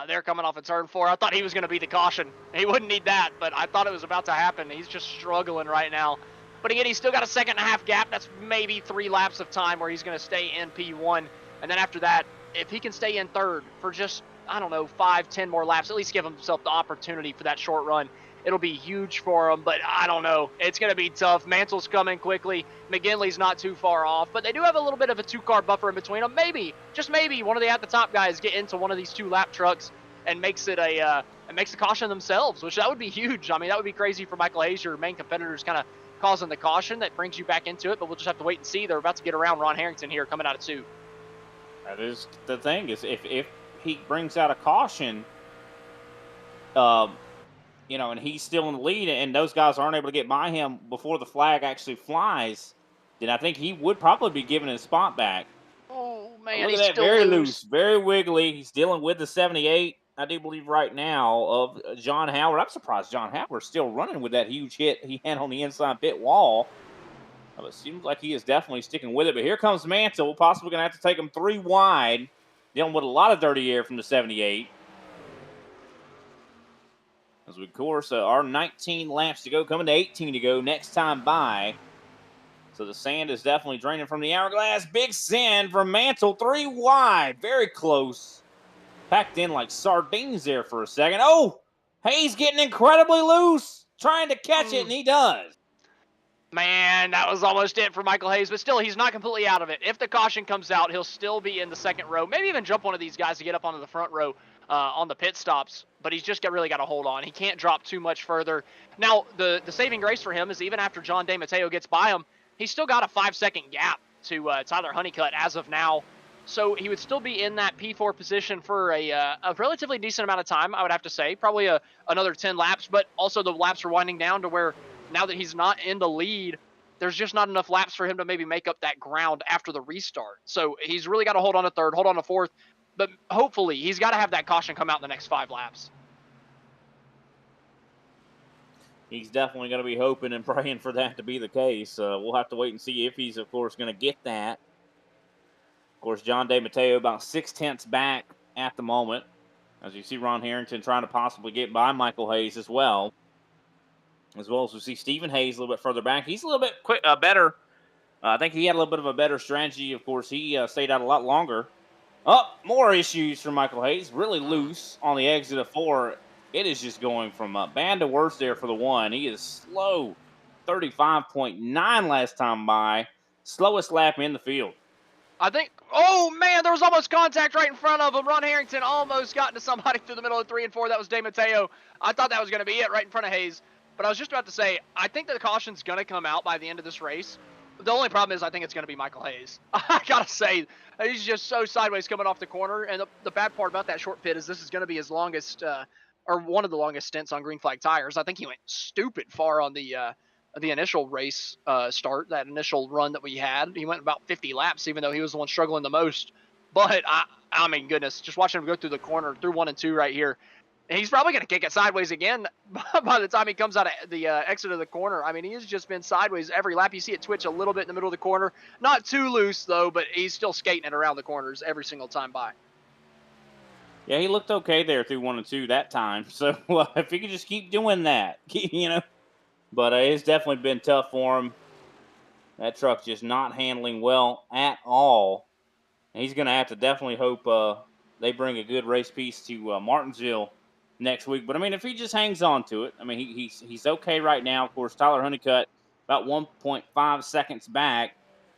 there coming off of turn 4. I thought he was going to be the caution. He wouldn't need that, but I thought it was about to happen. He's just struggling right now. But again, he's still got a 2.5 gap. That's maybe 3 laps of time where he's going to stay in P1. And then after that, if he can stay in third for just, I don't know, 5-10 more laps, at least give himself the opportunity for that short run, it'll be huge for him. But I don't know. It's going to be tough. Mantle's coming quickly. McGinley's not too far off. But they do have a little bit of a 2-car buffer in between them. Maybe, just maybe, one of the at-the-top guys get into one of these 2-lap trucks and makes it a caution themselves, which that would be huge. I mean, that would be crazy for Michael Hayes. Your main competitor's kind of causing the caution. That brings you back into it. But we'll just have to wait and see. They're about to get around Ron Harrington here coming out of 2.
That is the thing, is if he brings out a caution, and he's still in the lead, and those guys aren't able to get by him before the flag actually flies, then I think he would probably be giving his spot back.
Oh, man,
Look
he's
at that,
still
very
loose,
very wiggly. He's dealing with the 78, I do believe, right now, of John Howard. I'm surprised John Howard's still running with that huge hit he had on the inside pit wall. It seems like he is definitely sticking with it. But here comes Mantle, possibly going to have to take him 3 wide, dealing with a lot of dirty air from the 78. As we, of course, our 19 laps to go, coming to 18 to go next time by. So the sand is definitely draining from the hourglass. Big sand from Mantle, 3 wide, very close. Packed in like sardines there for a second. Oh, Hayes getting incredibly loose, trying to catch it, and he does.
Man, that was almost it for Michael Hayes, but still, he's not completely out of it. If the caution comes out, he'll still be in the second row, maybe even jump one of these guys to get up onto the front row on the pit stops, but he's just really got to hold on. He can't drop too much further. Now, the saving grace for him is even after John Day Mateo gets by him, he's still got a 5-second gap to Tyler Honeycutt as of now, so he would still be in that P4 position for a relatively decent amount of time, I would have to say, probably another 10 laps, but also the laps are winding down to where now that he's not in the lead, there's just not enough laps for him to maybe make up that ground after the restart. So he's really got to hold on to third, hold on to fourth, but hopefully he's got to have that caution come out in the next 5 laps.
He's definitely going to be hoping and praying for that to be the case. We'll have to wait and see if he's, of course, going to get that. Of course, John Day Mateo about 6/10 back at the moment. As you see Ron Harrington trying to possibly get by Michael Hayes as well. As we see Stephen Hayes a little bit further back. He's a little bit better. I think he had a little bit of a better strategy. Of course, he stayed out a lot longer. More issues for Michael Hayes. Really loose on the exit of 4. It is just going from bad to worse there for the 1. He is slow. 35.9 last time by. Slowest lap in the field.
I think, oh man, there was almost contact right in front of him. Ron Harrington almost got into somebody through the middle of 3 and 4. That was Day Mateo. I thought that was going to be it right in front of Hayes. But I was just about to say, I think that the caution's going to come out by the end of this race. The only problem is I think it's going to be Michael Hayes. I got to say, he's just so sideways coming off the corner. And the bad part about that short pit is this is going to be his longest, or one of the longest stints on green flag tires. I think he went stupid far on the initial race start, that initial run that we had. He went about 50 laps, even though he was the one struggling the most. But, I mean, goodness, just watching him go through the corner, through 1 and 2 right here. He's probably going to kick it sideways again by the time he comes out of the exit of the corner. I mean, he has just been sideways every lap. You see it twitch a little bit in the middle of the corner. Not too loose, though, but he's still skating it around the corners every single time by.
Yeah, he looked okay there through 1 and 2 that time. So, if he could just keep doing that, But it's definitely been tough for him. That truck's just not handling well at all. And he's going to have to definitely hope they bring a good race piece to Martinsville next week. But, I mean, if he just hangs on to it, I mean, he's okay right now. Of course, Tyler Honeycutt about 1.5 seconds back.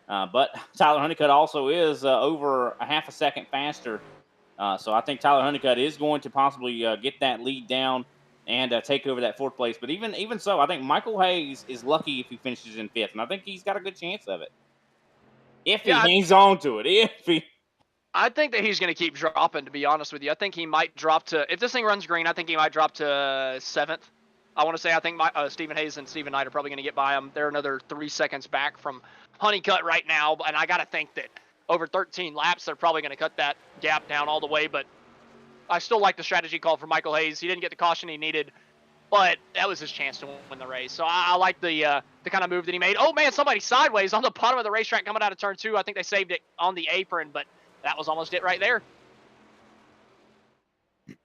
But Tyler Honeycutt also is over a half a second faster. So I think Tyler Honeycutt is going to possibly get that lead down and take over that 4th place. But even so, I think Michael Hayes is lucky if he finishes in 5th, and I think he's got a good chance of it if he
Yeah,
hangs on to it. If he
I think that he's going to keep dropping, to be honest with you. I think he might drop to, if this thing runs green, I think he might drop to 7th. I want to say I think Stephen Hayes and Stephen Knight are probably going to get by him. They're another 3 seconds back from Honeycutt right now, and I got to think that over 13 laps, they're probably going to cut that gap down all the way, but I still like the strategy call for Michael Hayes. He didn't get the caution he needed, but that was his chance to win the race. So I like the kind of move that he made. Oh, man, somebody sideways on the bottom of the racetrack coming out of turn 2. I think they saved it on the apron, but that was almost it right there.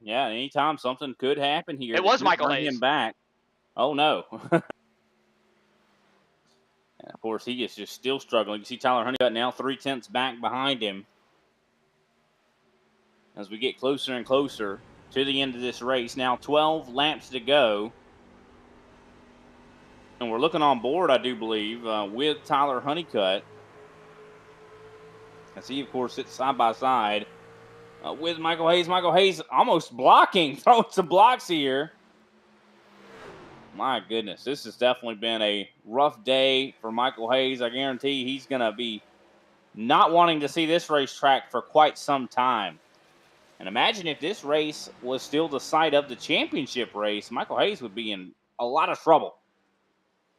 Yeah, anytime something could happen here.
It was
could
Michael
bring
Hayes.
him back. Oh, no. And of course, he is just still struggling. You see Tyler Honeycutt now 3/10 back behind him as we get closer and closer to the end of this race. Now 12 laps to go. And we're looking on board, I do believe, with Tyler Honeycutt. As he, of course, sits side by side with Michael Hayes. Michael Hayes almost blocking, throwing some blocks here. My goodness, this has definitely been a rough day for Michael Hayes. I guarantee he's going to be not wanting to see this racetrack for quite some time. And imagine if this race was still the site of the championship race, Michael Hayes would be in a lot of trouble.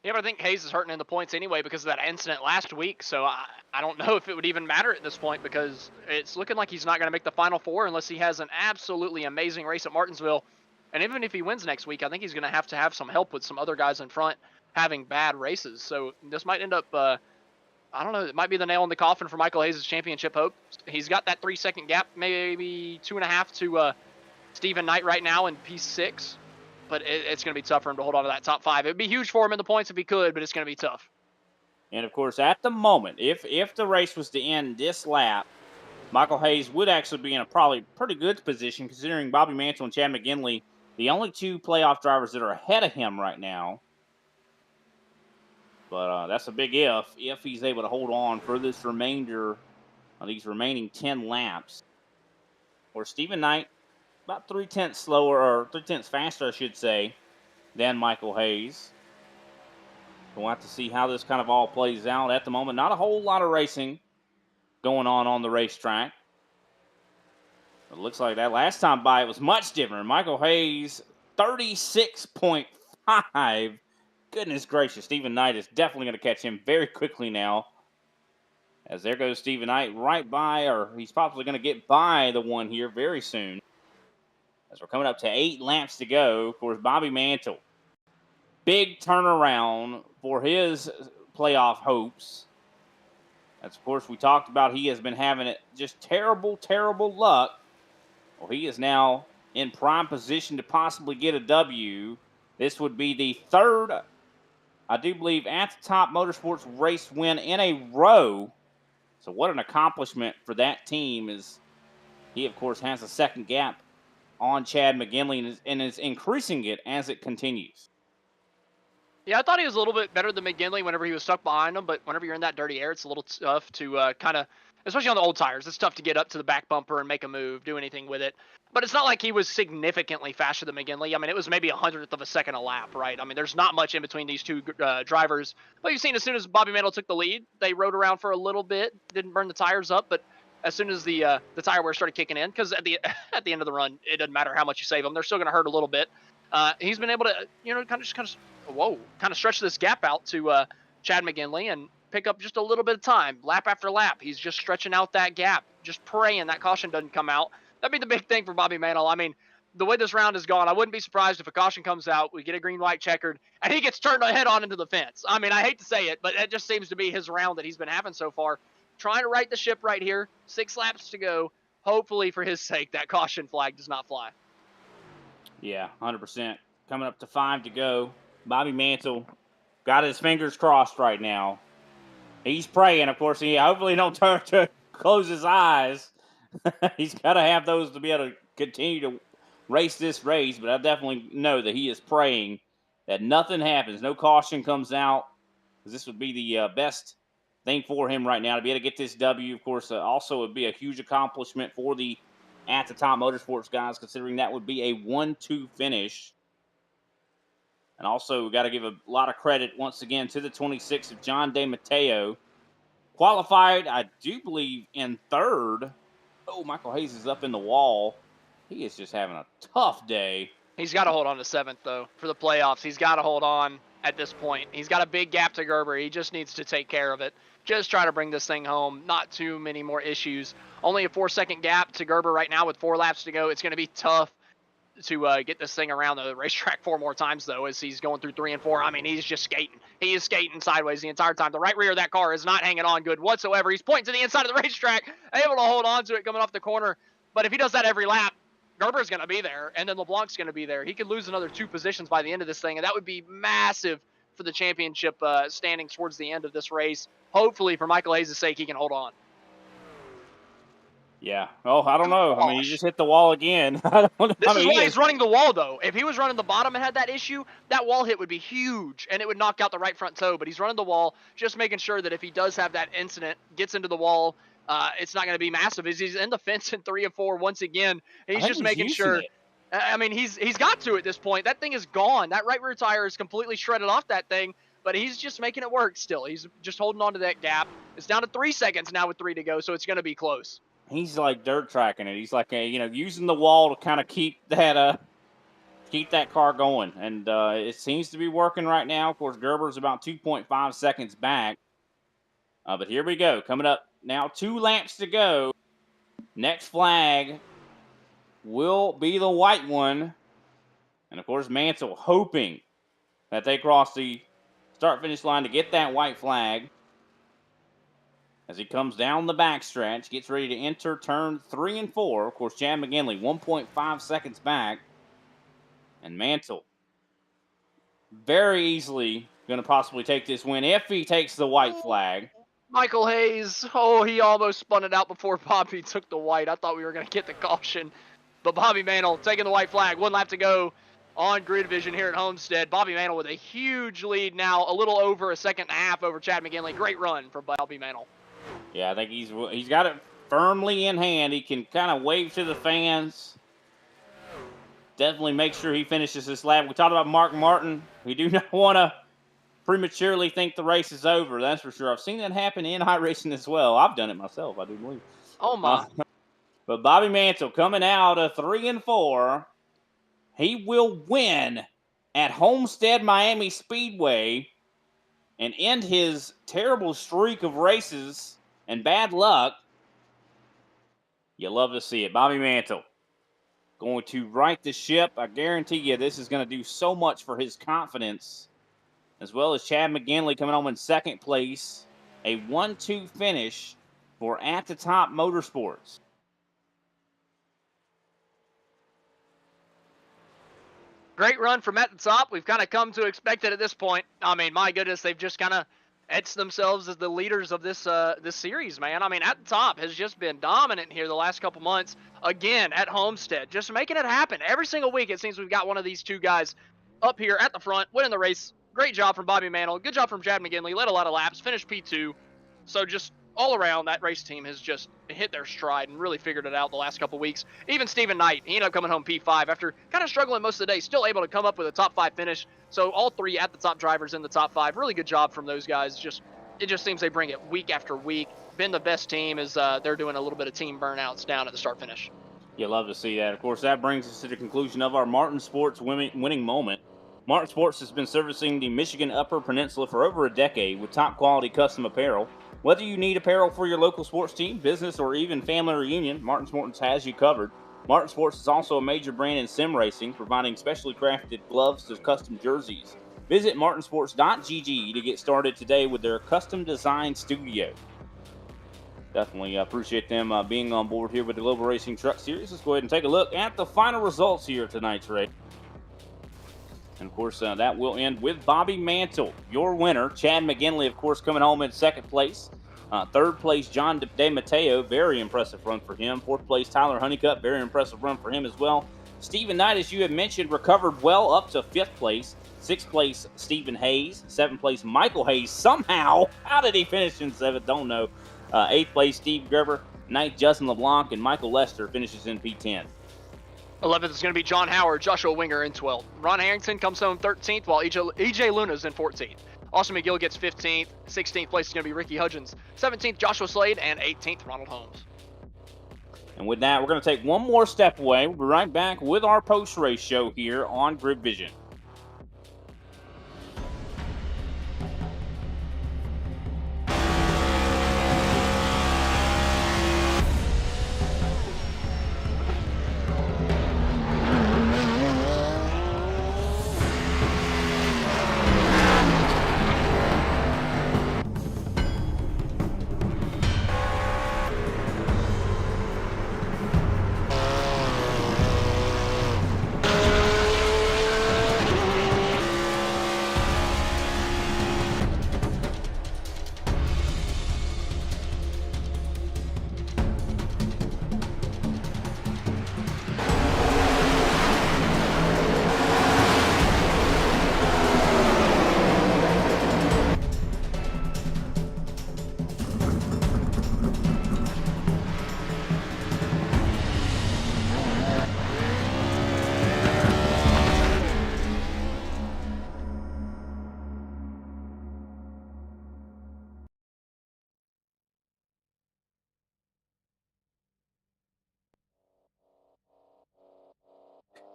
Yeah, but I think Hayes is hurting in the points anyway because of that incident last week. So I don't know if it would even matter at this point because it's looking like he's not going to make the Final Four unless he has an absolutely amazing race at Martinsville. And even if he wins next week, I think he's going to have some help with some other guys in front having bad races. So this might end up, I don't know, it might be the nail in the coffin for Michael Hayes' championship hope. He's got that 3 second gap, maybe 2.5 to Stephen Knight right now in P6. But it's going to be tough for him to hold on to that top 5. It would be huge for him in the points if he could, but it's going to be tough.
And, of course, at the moment, if the race was to end this lap, Michael Hayes would actually be in a probably pretty good position considering Bobby Mantle and Chad McGinley, the only 2 playoff drivers that are ahead of him right now. But that's a big if he's able to hold on for this remainder of these remaining 10 laps. Or Stephen Knight, about 3/10 slower, or 3/10 faster, I should say, than Michael Hayes. We'll have to see how this kind of all plays out. At the moment, not a whole lot of racing going on the racetrack. It looks like that last time by it was much different. Michael Hayes, 36.5. Goodness gracious, Stephen Knight is definitely going to catch him very quickly now. As there goes Stephen Knight right by, or he's probably going to get by the one here very soon. As we're coming up to 8 laps to go, of course, Bobby Mantle. Big turnaround for his playoff hopes. As, of course, we talked about, he has been having it just terrible, terrible luck. Well, he is now in prime position to possibly get a W. This would be the 3rd, I do believe, At the Top Motorsports race win in a row. So what an accomplishment for that team. Is he, of course, has a 2nd gap on Chad McGinley and is increasing it as it continues.
Yeah, I thought he was a little bit better than McGinley whenever he was stuck behind him, but whenever you're in that dirty air, it's a little tough to kind of, especially on the old tires, it's tough to get up to the back bumper and make a move, do anything with it. But it's not like he was significantly faster than McGinley. I mean, it was maybe 100th of a second a lap, right? I mean, there's not much in between these two drivers. But you've seen as soon as Bobby Mantle took the lead, they rode around for a little bit, didn't burn the tires up, but as soon as the tire wear started kicking in, because at the end of the run, it doesn't matter how much you save them, they're still going to hurt a little bit. He's been able to, kind of stretch this gap out to Chad McGinley and pick up just a little bit of time, lap after lap. He's just stretching out that gap, just praying that caution doesn't come out. That'd be the big thing for Bobby Mantle. I mean, the way this round has gone, I wouldn't be surprised if a caution comes out, we get a green-white checkered, and he gets turned head on into the fence. I mean, I hate to say it, but it just seems to be his round that he's been having so far. Trying to right the ship right here. 6 laps to go. Hopefully, for his sake, that caution flag does not fly.
Yeah, 100%. Coming up to 5 to go. Bobby Mantle got his fingers crossed right now. He's praying, of course. He hopefully don't turn to close his eyes. He's got to have those to be able to continue to race this race. But I definitely know that he is praying that nothing happens. No caution comes out. Because this would be the best thing for him right now to be able to get this W. Of course, also would be a huge accomplishment for the At the Top Motorsports guys, considering that would be a 1-2 finish And also, we got to give a lot of credit once again to the 26 of John DeMatteo. Qualified, I do believe, in third. Oh, Michael Hayes is up in the wall. He is just having a tough day.
He's got to hold on to 7th, though, for the playoffs. He's got to hold on at this point. He's got a big gap to Gerber. He just needs to take care of it. Just try to bring this thing home. Not too many more issues. Only a 4-second gap to Gerber right now with 4 laps to go. It's going to be tough to get this thing around the racetrack 4 more times, though, as he's going through 3 and 4. I mean, he's just skating. He is skating sideways the entire time. The right rear of that car is not hanging on good whatsoever. He's pointing to the inside of the racetrack, able to hold on to it coming off the corner. But if he does that every lap, Gerber's going to be there, and then LeBlanc's going to be there. He could lose another 2 positions by the end of this thing, and that would be massive for the championship standings towards the end of this race. Hopefully, for Michael Hayes' sake, he can hold on.
Yeah. Oh, I don't know. I mean, he just hit the wall again. I don't know.
This is why he's running the wall, though. If he was running the bottom and had that issue, that wall hit would be huge, and it would knock out the right front toe. But he's running the wall, just making sure that if he does have that incident, gets into the wall, it's not going to be massive. He's in the fence in 3 and 4 once again. He's just making sure. I mean, he's got to at this point. That thing is gone. That right rear tire is completely shredded off that thing, but he's just making it work still. He's just holding on to that gap. It's down to 3 seconds now with 3 to go, so it's going to be close.
He's like dirt tracking it. He's like, using the wall to kind of keep that car going. And it seems to be working right now. Of course, Gerber's about 2.5 seconds back. But here we go. Coming up now, 2 laps to go. Next flag will be the white one. And, of course, Mansell hoping that they cross the start-finish line to get that white flag. As he comes down the backstretch, gets ready to enter turn 3 and 4. Of course, Chad McGinley 1.5 seconds back. And Mansell very easily going to possibly take this win if he takes the white flag.
Michael Hayes, he almost spun it out before Bobby took the white. I thought we were going to get the caution. But Bobby Mantle taking the white flag. 1 lap to go on Grid Vision here at Homestead. Bobby Mantle with a huge lead now, a little over a second and a half over Chad McGinley. Great run for Bobby Mantle.
Yeah, I think he's got it firmly in hand. He can kind of wave to the fans. Definitely make sure he finishes this lap. We talked about Mark Martin. We do not want to prematurely think the race is over, that's for sure. I've seen that happen in iRacing as well. I've done it myself, I do believe.
Oh, my.
But Bobby Mansell coming out of 3 and 4. He will win at Homestead-Miami Speedway and end his terrible streak of races and bad luck. You love to see it. Bobby Mansell going to right the ship. I guarantee you this is going to do so much for his confidence, as well as Chad McGinley coming home in 2nd place. A 1-2 finish for At the Top Motorsports.
Great run from At the Top. We've kind of come to expect it at this point. I mean, my goodness, they've just kind of etched themselves as the leaders of this series, man. I mean, At the Top has just been dominant here the last couple months. Again, at Homestead, just making it happen. Every single week, it seems we've got one of these 2 guys up here at the front, winning the race. Great job from Bobby Mantle. Good job from Chad McGinley. Led a lot of laps, finished P2. So just all around, that race team has just hit their stride and really figured it out the last couple weeks. Even Stephen Knight, he ended up coming home P5 after kind of struggling most of the day, still able to come up with a top 5 finish. So all 3 At the Top drivers in the top 5. Really good job from those guys. It just seems they bring it week after week. Been the best team as they're doing a little bit of team burnouts down at the start finish.
You love to see that. Of course, that brings us to the conclusion of our Martin Sports winning moment. Martin Sports has been servicing the Michigan Upper Peninsula for over a decade with top quality custom apparel. Whether you need apparel for your local sports team, business, or even family reunion, Martin Sports has you covered. Martin Sports is also a major brand in sim racing, providing specially crafted gloves to custom jerseys. Visit martinsports.gg to get started today with their custom design studio. Definitely appreciate them being on board here with the Global Racing Truck Series. Let's go ahead and take a look at the final results here tonight's race. And, of course, that will end with Bobby Mantle, your winner. Chad McGinley, of course, coming home in 2nd place. 3rd place, John DeMatteo. Very impressive run for him. 4th place, Tyler Honeycutt. Very impressive run for him as well. Stephen Knight, as you had mentioned, recovered well up to 5th place. 6th place, Stephen Hayes. 7th place, Michael Hayes. Somehow, how did he finish in 7th? Don't know. 8th place, Steve Gerber. 9th, Justin LeBlanc. And Michael Lester finishes in P10.
11th is going to be John Howard, Joshua Winger in 12th. Ron Harrington comes home 13th, while EJ Luna's in 14th. Austin McGill gets 15th. 16th place is going to be Ricky Hudgens. 17th, Joshua Slade. And 18th, Ronald Holmes.
And with that, we're going to take one more step away. We'll be right back with our post-race show here on Grid Vision.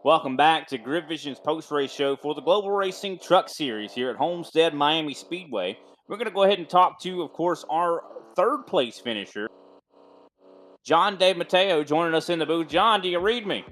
Welcome back to Grid Vision's post-race show for the Global Racing Truck Series here at Homestead-Miami Speedway. We're going to go ahead and talk to, of course, our third-place finisher, John DeMatteo, joining us in the booth. John, do you read me?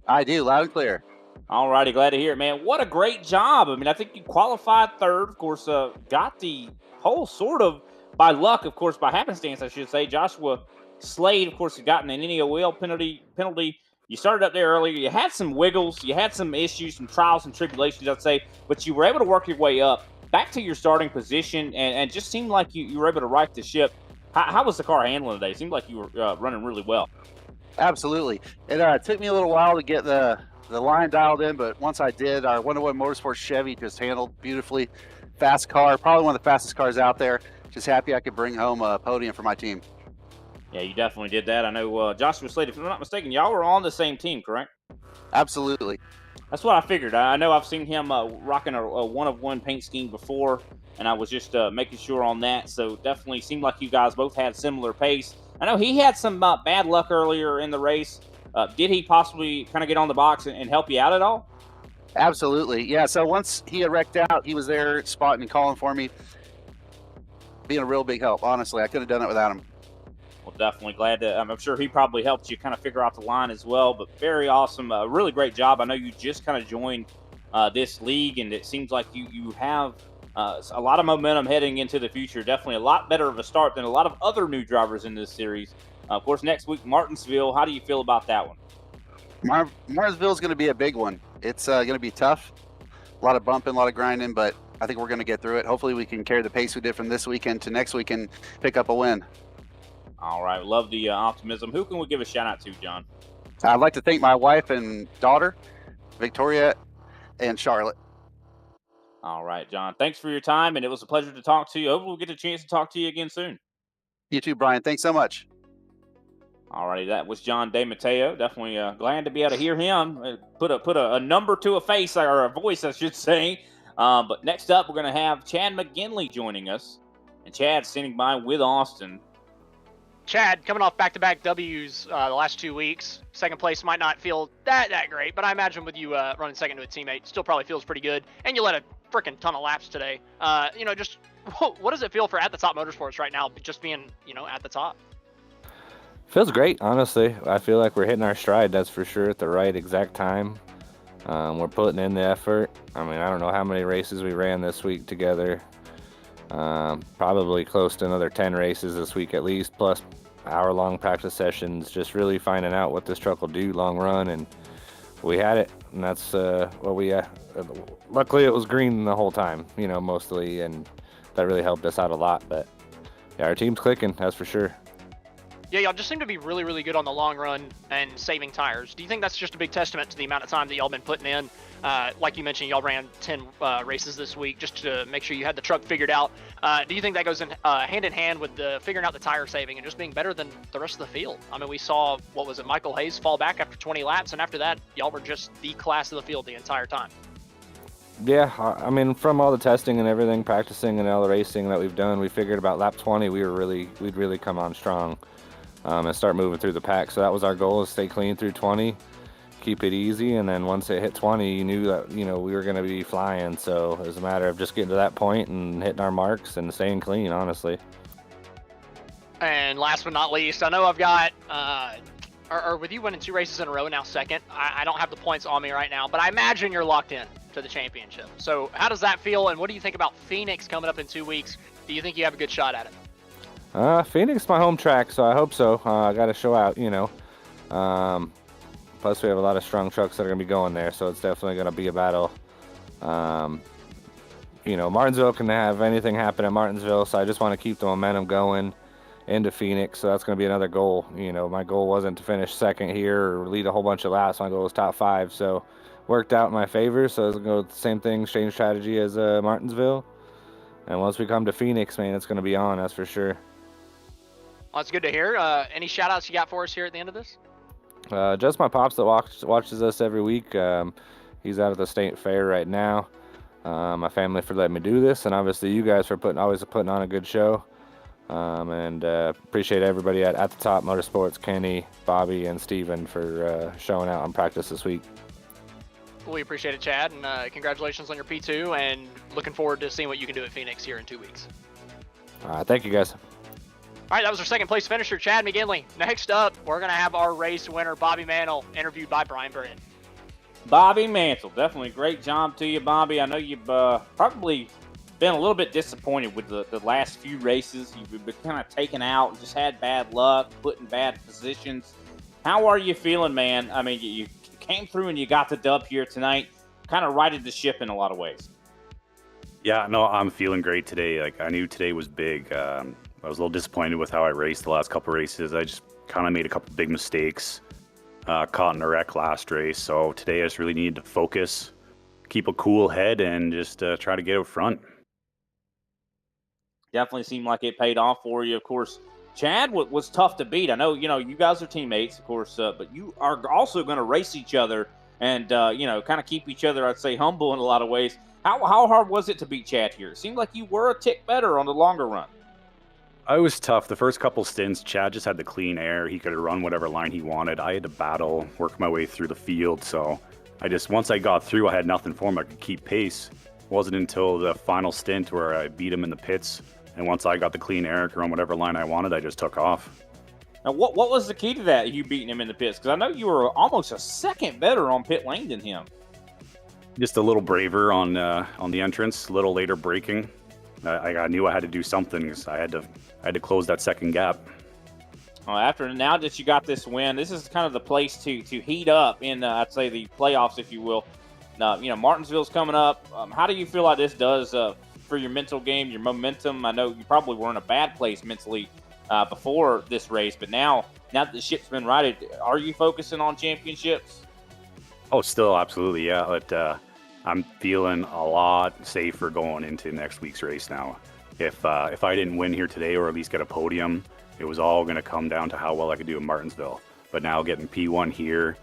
I do, loud and clear.
All righty, glad to hear it, man. What a great job. I mean, I think you qualified third. Of course, got the pole sort of by luck, of course, by happenstance, I should say. Joshua Slade, of course, had gotten an NEOL penalty. You started up there earlier. You had some wiggles. You had some issues, some trials and tribulations, I'd say. But you were able to work your way up back to your starting position and just seemed like you were able to right the ship. How was the car handling today? It seemed like you were running really well.
Absolutely. It took me a little while to get the line dialed in, but once I did, our 101 Motorsports Chevy just handled beautifully. Fast car, probably one of the fastest cars out there. Just happy I could bring home a podium for my team.
Yeah, you definitely did that. I know Joshua Slade, if I'm not mistaken, y'all were on the same team, correct?
Absolutely.
That's what I figured. I know I've seen him rocking a one-of-one paint scheme before, and I was just making sure on that. So definitely seemed like you guys both had similar pace. I know he had some bad luck earlier in the race. Did he possibly kind of get on the box and help you out at all?
Absolutely. Yeah, so once he had wrecked out, he was there spotting and calling for me. Being a real big help, honestly. I could have done it without him.
Well, definitely glad to. I'm sure he probably helped you kind of figure out the line as well. But very awesome, really great job. I know you just kind of joined this league, and it seems like you have a lot of momentum heading into the future. Definitely a lot better of a start than a lot of other new drivers in this series. Of course, next week Martinsville. How do you feel about that one?
Martinsville is going to be a big one. It's going to be tough. A lot of bumping, a lot of grinding, but I think we're going to get through it. Hopefully, we can carry the pace we did from this weekend to next week and pick up a win.
All right. Love the optimism. Who can we give a shout out to, John?
I'd like to thank my wife and daughter, Victoria and Charlotte.
All right, John. Thanks for your time, and it was a pleasure to talk to you. Hopefully we'll get a chance to talk to you again soon.
You too, Brian. Thanks so much.
All righty. That was John DeMatteo. Definitely glad to be able to hear him. Put a number to a face, or a voice, I should say. But next up, we're going to have Chad McGinley joining us. And Chad's standing by with Austin.
Chad, coming off back-to-back W's the last 2 weeks, second place might not feel that great, but I imagine with you running second to a teammate, still probably feels pretty good. And you led a freaking ton of laps today. Just what does it feel for At the Top Motorsports right now, just being, at the top?
Feels great, honestly. I feel like we're hitting our stride, that's for sure, at the right exact time. We're putting in the effort. I mean, I don't know how many races we ran this week together. Probably close to another 10 races this week at least, plus hour-long practice sessions, just really finding out what this truck will do long run, and we had it, and that's what we luckily it was green the whole time, mostly, and that really helped us out a lot. But yeah, our team's clicking, that's for sure.
Yeah, y'all just seem to be really, really good on the long run and saving tires. Do you think that's just a big testament to the amount of time that y'all been putting in? Like you mentioned, y'all ran 10 races this week just to make sure you had the truck figured out. Do you think that goes hand in hand with the figuring out the tire saving and just being better than the rest of the field? I mean, we saw, what was it, Michael Hayes fall back after 20 laps, and after that, y'all were just the class of the field the entire time.
Yeah, I mean, from all the testing and everything, practicing and all the racing that we've done, we figured about lap 20 we'd really come on strong and start moving through the pack. So that was our goal, is stay clean through 20, keep it easy, and then once it hit 20, you knew that, you know, we were going to be flying. So it was a matter of just getting to that point and hitting our marks and staying clean, honestly.
And last but not least, I know I've got, or with you winning 2 races in a row now, second, I don't have the points on me right now, but I imagine you're locked in to the championship. So how does that feel, and what do you think about Phoenix coming up in 2 weeks? Do you think you have a good shot at it?
Phoenix, my home track, so I hope so. I got to show out, you know. Plus, we have a lot of strong trucks that are going to be going there, so it's definitely going to be a battle. You know, Martinsville can have anything happen at Martinsville, so I just want to keep the momentum going into Phoenix, so that's going to be another goal. You know, my goal wasn't to finish second here or lead a whole bunch of laps. My goal was top 5, so worked out in my favor. So I was going to go with the same thing, same strategy as Martinsville. And once we come to Phoenix, man, it's going to be on, that's for sure.
Well, that's good to hear. Any shout-outs you got for us here at the end of this?
Just my pops that watches us every week. He's out at the state fair right now. My family for letting me do this, and obviously you guys for always putting on a good show. And appreciate everybody at the top Motorsports, Kenny, Bobby, and Steven for showing out on practice this week.
We appreciate it, Chad, and congratulations on your P2, and looking forward to seeing what you can do at Phoenix here in 2 weeks.
Thank you, guys.
All right, that was our second place finisher, Chad McGinley. Next up, we're going to have our race winner, Bobby Mantle, interviewed by Brian Burnett.
Bobby Mantle, definitely great job to you, Bobby. I know you've probably been a little bit disappointed with the last few races. You've been kind of taken out and just had bad luck, put in bad positions. How are you feeling, man? I mean, you came through and you got the dub here tonight, kind of righted the ship in a lot of ways.
Yeah, no, I'm feeling great today. Like, I knew today was big. I was a little disappointed with how I raced the last couple races. I just kind of made a couple big mistakes, caught in a wreck last race. So today I just really needed to focus, keep a cool head, and just try to get out front.
Definitely seemed like it paid off for you. Of course, Chad was tough to beat. I know, you guys are teammates, of course, but you are also going to race each other and, kind of keep each other, I'd say, humble in a lot of ways. How hard was it to beat Chad here? It seemed like you were a tick better on the longer run.
I was tough. The first couple stints, Chad just had the clean air. He could have run whatever line he wanted. I had to battle, work my way through the field. So once I got through, I had nothing for him. I could keep pace. It wasn't until the final stint where I beat him in the pits. And once I got the clean air, could run whatever line I wanted, I just took off.
Now, what was the key to that, you beating him in the pits? Because I know you were almost a second better on pit lane than him.
Just a little braver on the entrance, a little later braking. I knew I had to do something because I had to close that second gap.
Now that you got this win, this is kind of the place to heat up in, I'd say, the playoffs, if you will. Martinsville's coming up. How do you feel like this does for your mental game, your momentum? I know you probably were in a bad place mentally before this race, but now that the ship's been righted, are you focusing on championships?
Oh, still, absolutely, yeah. But I'm feeling a lot safer going into next week's race now. If I didn't win here today, or at least get a podium, it was all going to come down to how well I could do in Martinsville. But now getting P1 here,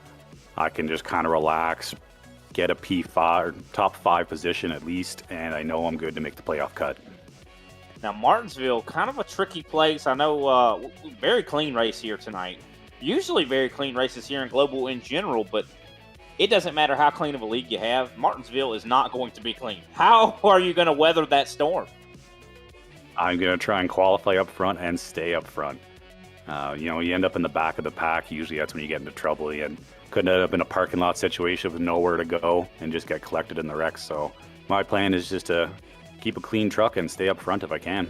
I can just kind of relax, get a P5 or top 5 position at least, and I know I'm good to make the playoff cut.
Now, Martinsville, kind of a tricky place. I know very clean race here tonight. Usually very clean races here in Global in general, but it doesn't matter how clean of a league you have. Martinsville is not going to be clean. How are you going to weather that storm?
I'm going to try and qualify up front and stay up front. You end up in the back of the pack. Usually that's when you get into trouble. And could end up in a parking lot situation with nowhere to go and just get collected in the wrecks. So my plan is just to keep a clean truck and stay up front if I can.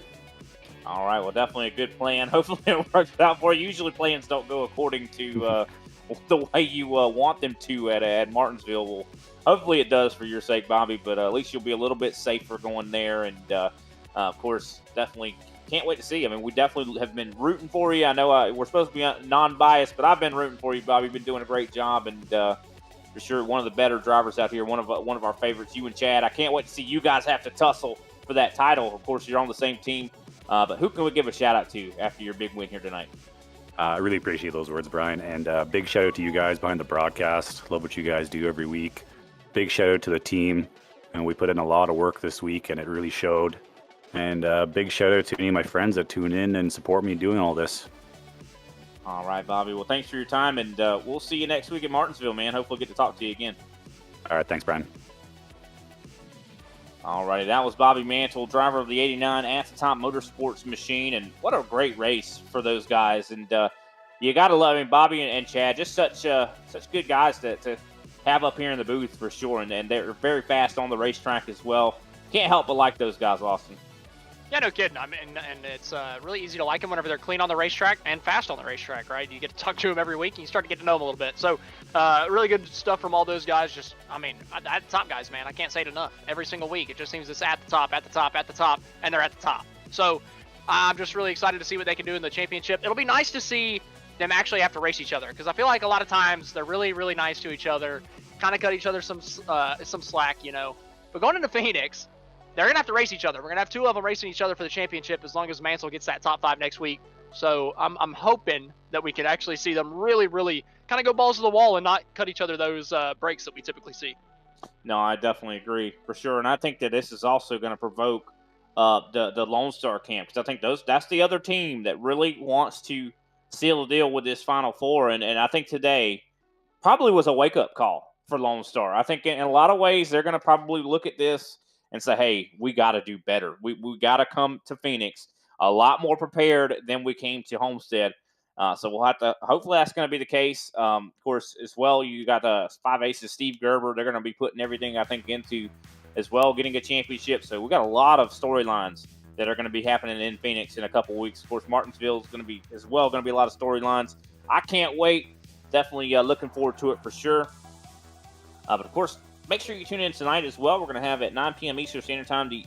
All right, well, definitely a good plan. Hopefully it works out for you. Usually plans don't go according to the way you want them to at Martinsville. Well, hopefully it does for your sake, Bobby, but at least you'll be a little bit safer going there. And, of course, definitely can't wait to see. I mean, we definitely have been rooting for you. I know we're supposed to be non-biased, but I've been rooting for you, Bobby. You've been doing a great job, and for sure, one of the better drivers out here, one of our favorites, you and Chad. I can't wait to see you guys have to tussle for that title. Of course, you're on the same team, but who can we give a shout-out to after your big win here tonight?
I really appreciate those words, Brian, and big shout-out to you guys behind the broadcast. Love what you guys do every week. Big shout-out to the team, and we put in a lot of work this week, and it really showed. And big shout-out to any of my friends that tune in and support me doing all this.
All right, Bobby. Well, thanks for your time, and we'll see you next week at Martinsville, man. Hopefully we'll get to talk to you again.
All right, thanks, Brian.
All righty, that was Bobby Mantle, driver of the 89 At the Top Motorsports machine, and what a great race for those guys. And you got to love him, Bobby and Chad, just such good guys to have up here in the booth for sure, and they're very fast on the racetrack as well. Can't help but like those guys, Austin.
Yeah, no kidding. I mean, and it's really easy to like them whenever they're clean on the racetrack and fast on the racetrack, right? You get to talk to them every week, and you start to get to know them a little bit. So, really good stuff from all those guys. Just, I mean, at the top guys, man, I can't say it enough. Every single week, it just seems it's at the top, at the top, at the top, and they're at the top. So, I'm just really excited to see what they can do in the championship. It'll be nice to see them actually have to race each other, because I feel like a lot of times they're really, really nice to each other, kind of cut each other some slack, you know. But going into Phoenix, they're going to have to race each other. We're going to have two of them racing each other for the championship as long as Mansell gets that top 5 next week. So I'm hoping that we can actually see them really, really kind of go balls to the wall and not cut each other those breaks that we typically see.
No, I definitely agree for sure. And I think that this is also going to provoke the Lone Star camp, because I think that's the other team that really wants to seal the deal with this Final Four. And I think today probably was a wake-up call for Lone Star. I think in a lot of ways they're going to probably look at this and say, hey, we got to do better. We got to come to Phoenix a lot more prepared than we came to Homestead. So we'll have to – hopefully that's going to be the case. Of course, as well, you got 5 aces, Steve Gerber. They're going to be putting everything, I think, into as well, getting a championship. So we got a lot of storylines that are going to be happening in Phoenix in a couple weeks. Of course, Martinsville is going to be as well, going to be a lot of storylines. I can't wait. Definitely looking forward to it for sure. But, of course, make sure you tune in tonight as well. We're going to have at 9 p.m. Eastern Standard Time the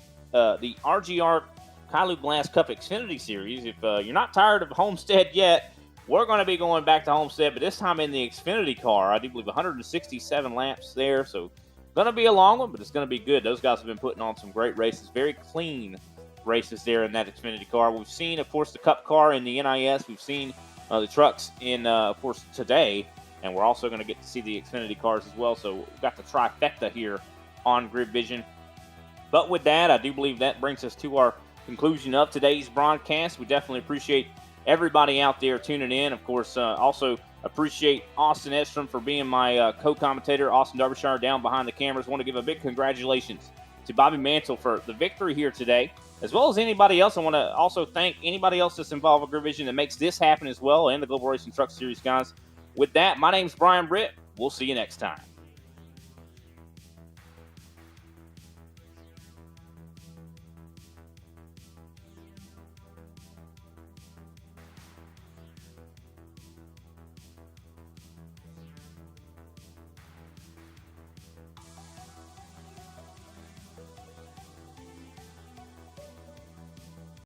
RGR Kailu Glass Cup Xfinity Series. If you're not tired of Homestead yet, we're going to be going back to Homestead, but this time in the Xfinity car. I do believe 167 laps there, so going to be a long one, but it's going to be good. Those guys have been putting on some great races, very clean races there in that Xfinity car. We've seen, of course, the Cup car in the NIS. We've seen the trucks in, of course, today. And we're also going to get to see the Xfinity cars as well. So we've got the trifecta here on Grid Vision. But with that, I do believe that brings us to our conclusion of today's broadcast. We definitely appreciate everybody out there tuning in. Of course, also appreciate Austin Edstrom for being my co-commentator. Austin Derbyshire down behind the cameras. Want to give a big congratulations to Bobby Mantle for the victory here today, as well as anybody else. I want to also thank anybody else that's involved with Grid Vision that makes this happen as well, and the Global Racing Truck Series guys. With that, my name's Brian Britt. We'll see you next time.